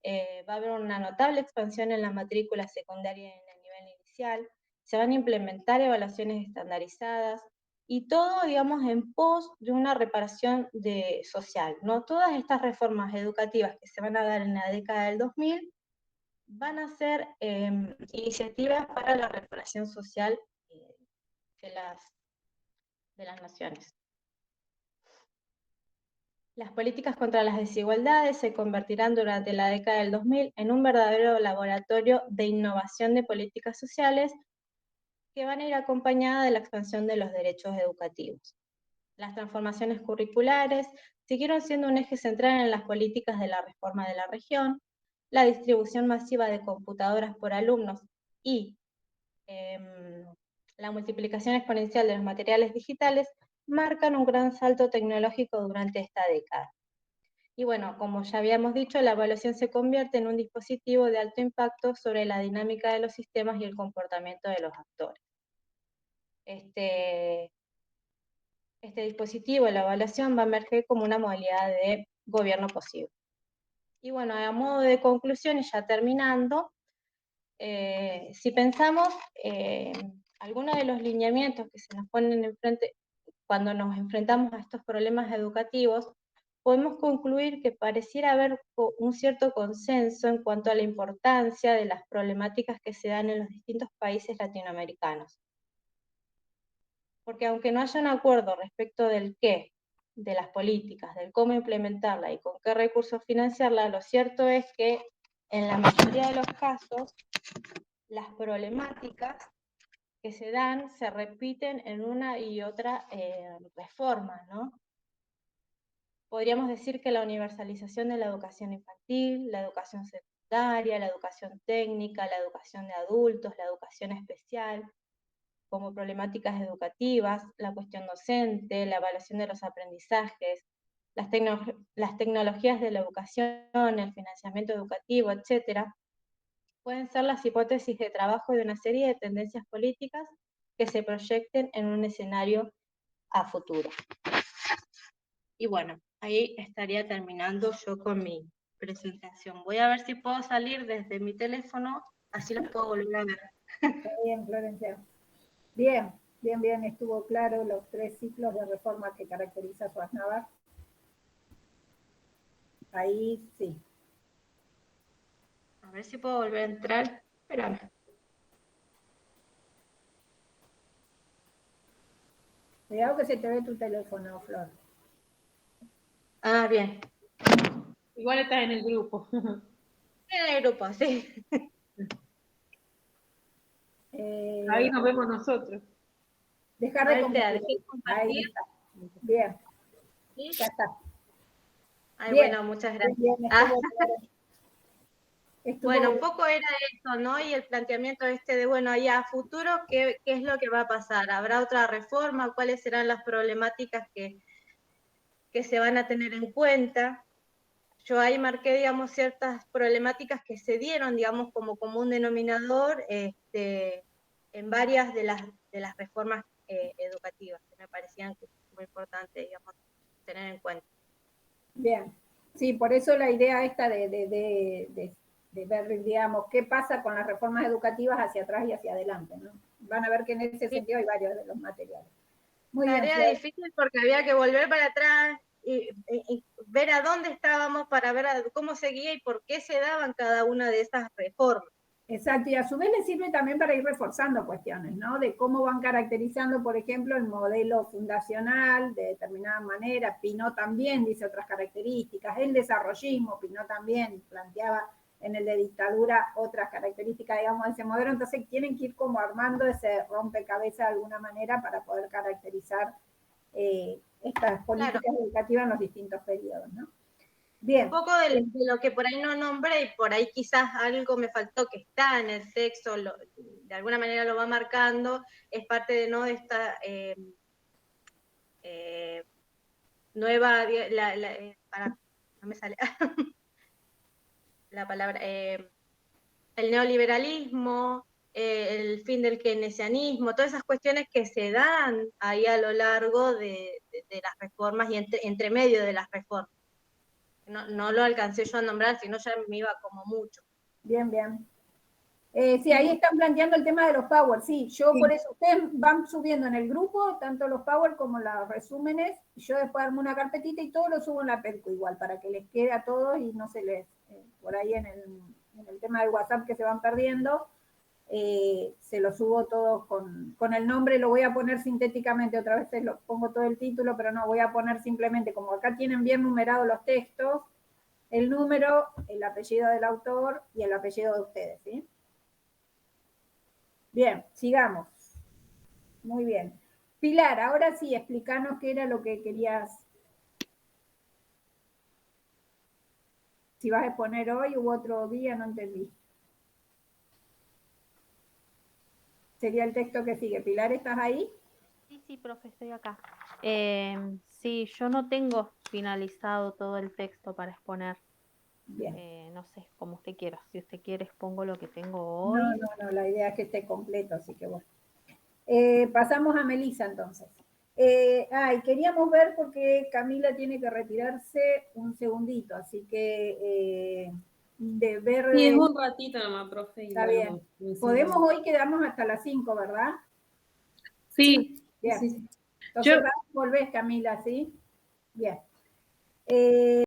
va a haber una notable expansión en la matrícula secundaria en el nivel inicial, se van a implementar evaluaciones estandarizadas, y todo, digamos, en pos de una reparación social, ¿no? Todas estas reformas educativas que se van a dar en la década del 2000 van a ser iniciativas para la reparación social de las naciones. Las políticas contra las desigualdades se convertirán durante la década del 2000 en un verdadero laboratorio de innovación de políticas sociales que van a ir acompañadas de la expansión de los derechos educativos. Las transformaciones curriculares siguieron siendo un eje central en las políticas de la reforma de la región. La distribución masiva de computadoras por alumnos y la multiplicación exponencial de los materiales digitales marcan un gran salto tecnológico durante esta década. Y bueno, como ya habíamos dicho, la evaluación se convierte en un dispositivo de alto impacto sobre la dinámica de los sistemas y el comportamiento de los actores. Este dispositivo, la evaluación, va a emerger como una modalidad de gobierno posible. Y bueno, a modo de conclusión, y ya terminando, si pensamos algunos de los lineamientos que se nos ponen enfrente cuando nos enfrentamos a estos problemas educativos, podemos concluir que pareciera haber un cierto consenso en cuanto a la importancia de las problemáticas que se dan en los distintos países latinoamericanos. Porque aunque no haya un acuerdo respecto del qué, de las políticas, del cómo implementarla y con qué recursos financiarla, lo cierto es que en la mayoría de los casos, las problemáticas que se dan se repiten en una y otra reforma, ¿no? Podríamos decir que la universalización de la educación infantil, la educación secundaria, la educación técnica, la educación de adultos, la educación especial, como problemáticas educativas, la cuestión docente, la evaluación de los aprendizajes, las tecnologías de la educación, el financiamiento educativo, etcétera, pueden ser las hipótesis de trabajo de una serie de tendencias políticas que se proyecten en un escenario a futuro. Y bueno, ahí estaría terminando yo con mi presentación. Voy a ver si puedo salir desde mi teléfono, así los puedo volver a ver. Está bien, Florencia. Bien, bien, bien, estuvo claro los 3 ciclos de reforma que caracteriza Swaznavar. Ahí sí. A ver si puedo volver a entrar. Espérame. Cuidado que se te ve tu teléfono, Flor. Ah, bien. Igual estás en el grupo. En el grupo, sí. Ahí nos vemos nosotros. Dejar de Ahí compartir. ¿dejé Ahí compartir? está. Bien, ¿Sí? ya está. Ay, Bien, bueno, muchas gracias. bien, estuvo claro. Bueno, un poco era eso, ¿no? Y el planteamiento de, bueno, ahí a futuro, ¿qué es lo que va a pasar? ¿Habrá otra reforma? ¿Cuáles serán las problemáticas que se van a tener en cuenta? Yo ahí marqué, digamos, ciertas problemáticas que se dieron, digamos, como común denominador en varias de las reformas educativas, que me parecían que es muy importante, digamos, tener en cuenta. Bien, sí, por eso la idea esta de ver, digamos, qué pasa con las reformas educativas hacia atrás y hacia adelante, ¿no? Van a ver que en ese sentido hay varios de los materiales. Muy bien. Tarea difícil porque había que volver para atrás y ver a dónde estábamos para ver cómo seguía y por qué se daban cada una de esas reformas. Exacto, y a su vez le sirve también para ir reforzando cuestiones, ¿no? De cómo van caracterizando, por ejemplo, el modelo fundacional de determinada manera. Pinot también dice otras características. El desarrollismo, Pinot también planteaba en el de dictadura otras características, digamos, de ese modelo. Entonces tienen que ir como armando ese rompecabezas de alguna manera para poder caracterizar estas políticas educativas en los distintos periodos, ¿no? Bien. Un poco de lo que por ahí no nombré y por ahí quizás algo me faltó que está en el texto, de alguna manera lo va marcando, es parte de ¿no? esta nueva, no me sale la palabra, el neoliberalismo, el fin del keynesianismo, todas esas cuestiones que se dan ahí a lo largo de las reformas y entre medio de las reformas. No lo alcancé yo a nombrar, sino ya me iba como mucho. Bien, bien. Sí, ahí están planteando el tema de los power, sí, yo por eso, ustedes van subiendo en el grupo, tanto los power como los resúmenes, y yo después armo una carpetita y todo lo subo en la Pelco igual, para que les quede a todos y no se les, por ahí en el tema del WhatsApp que se van perdiendo, se lo subo todos con el nombre, lo voy a poner sintéticamente, otra vez lo pongo todo el título, pero no, voy a poner simplemente, como acá tienen bien numerados los textos, el número, el apellido del autor y el apellido de ustedes, ¿sí? Bien, sigamos. Muy bien. Pilar, ahora sí, explícanos qué era lo que querías. Si vas a exponer hoy u otro día, no entendí. Sería el texto que sigue. Pilar, ¿estás ahí? Sí, profe, estoy acá. Sí, yo no tengo finalizado todo el texto para exponer. Bien. No sé, como usted quiera. Si usted quiere, expongo lo que tengo hoy. No, la idea es que esté completo, así que bueno. Pasamos a Melissa entonces. Queríamos ver porque Camila tiene que retirarse un segundito, así que de ver... Sí, es un ratito nomás, profe. Está bien. Podemos hoy quedarnos hasta las 5, ¿verdad? Sí. Bien. Sí. Entonces volvés, Camila, ¿sí? Bien.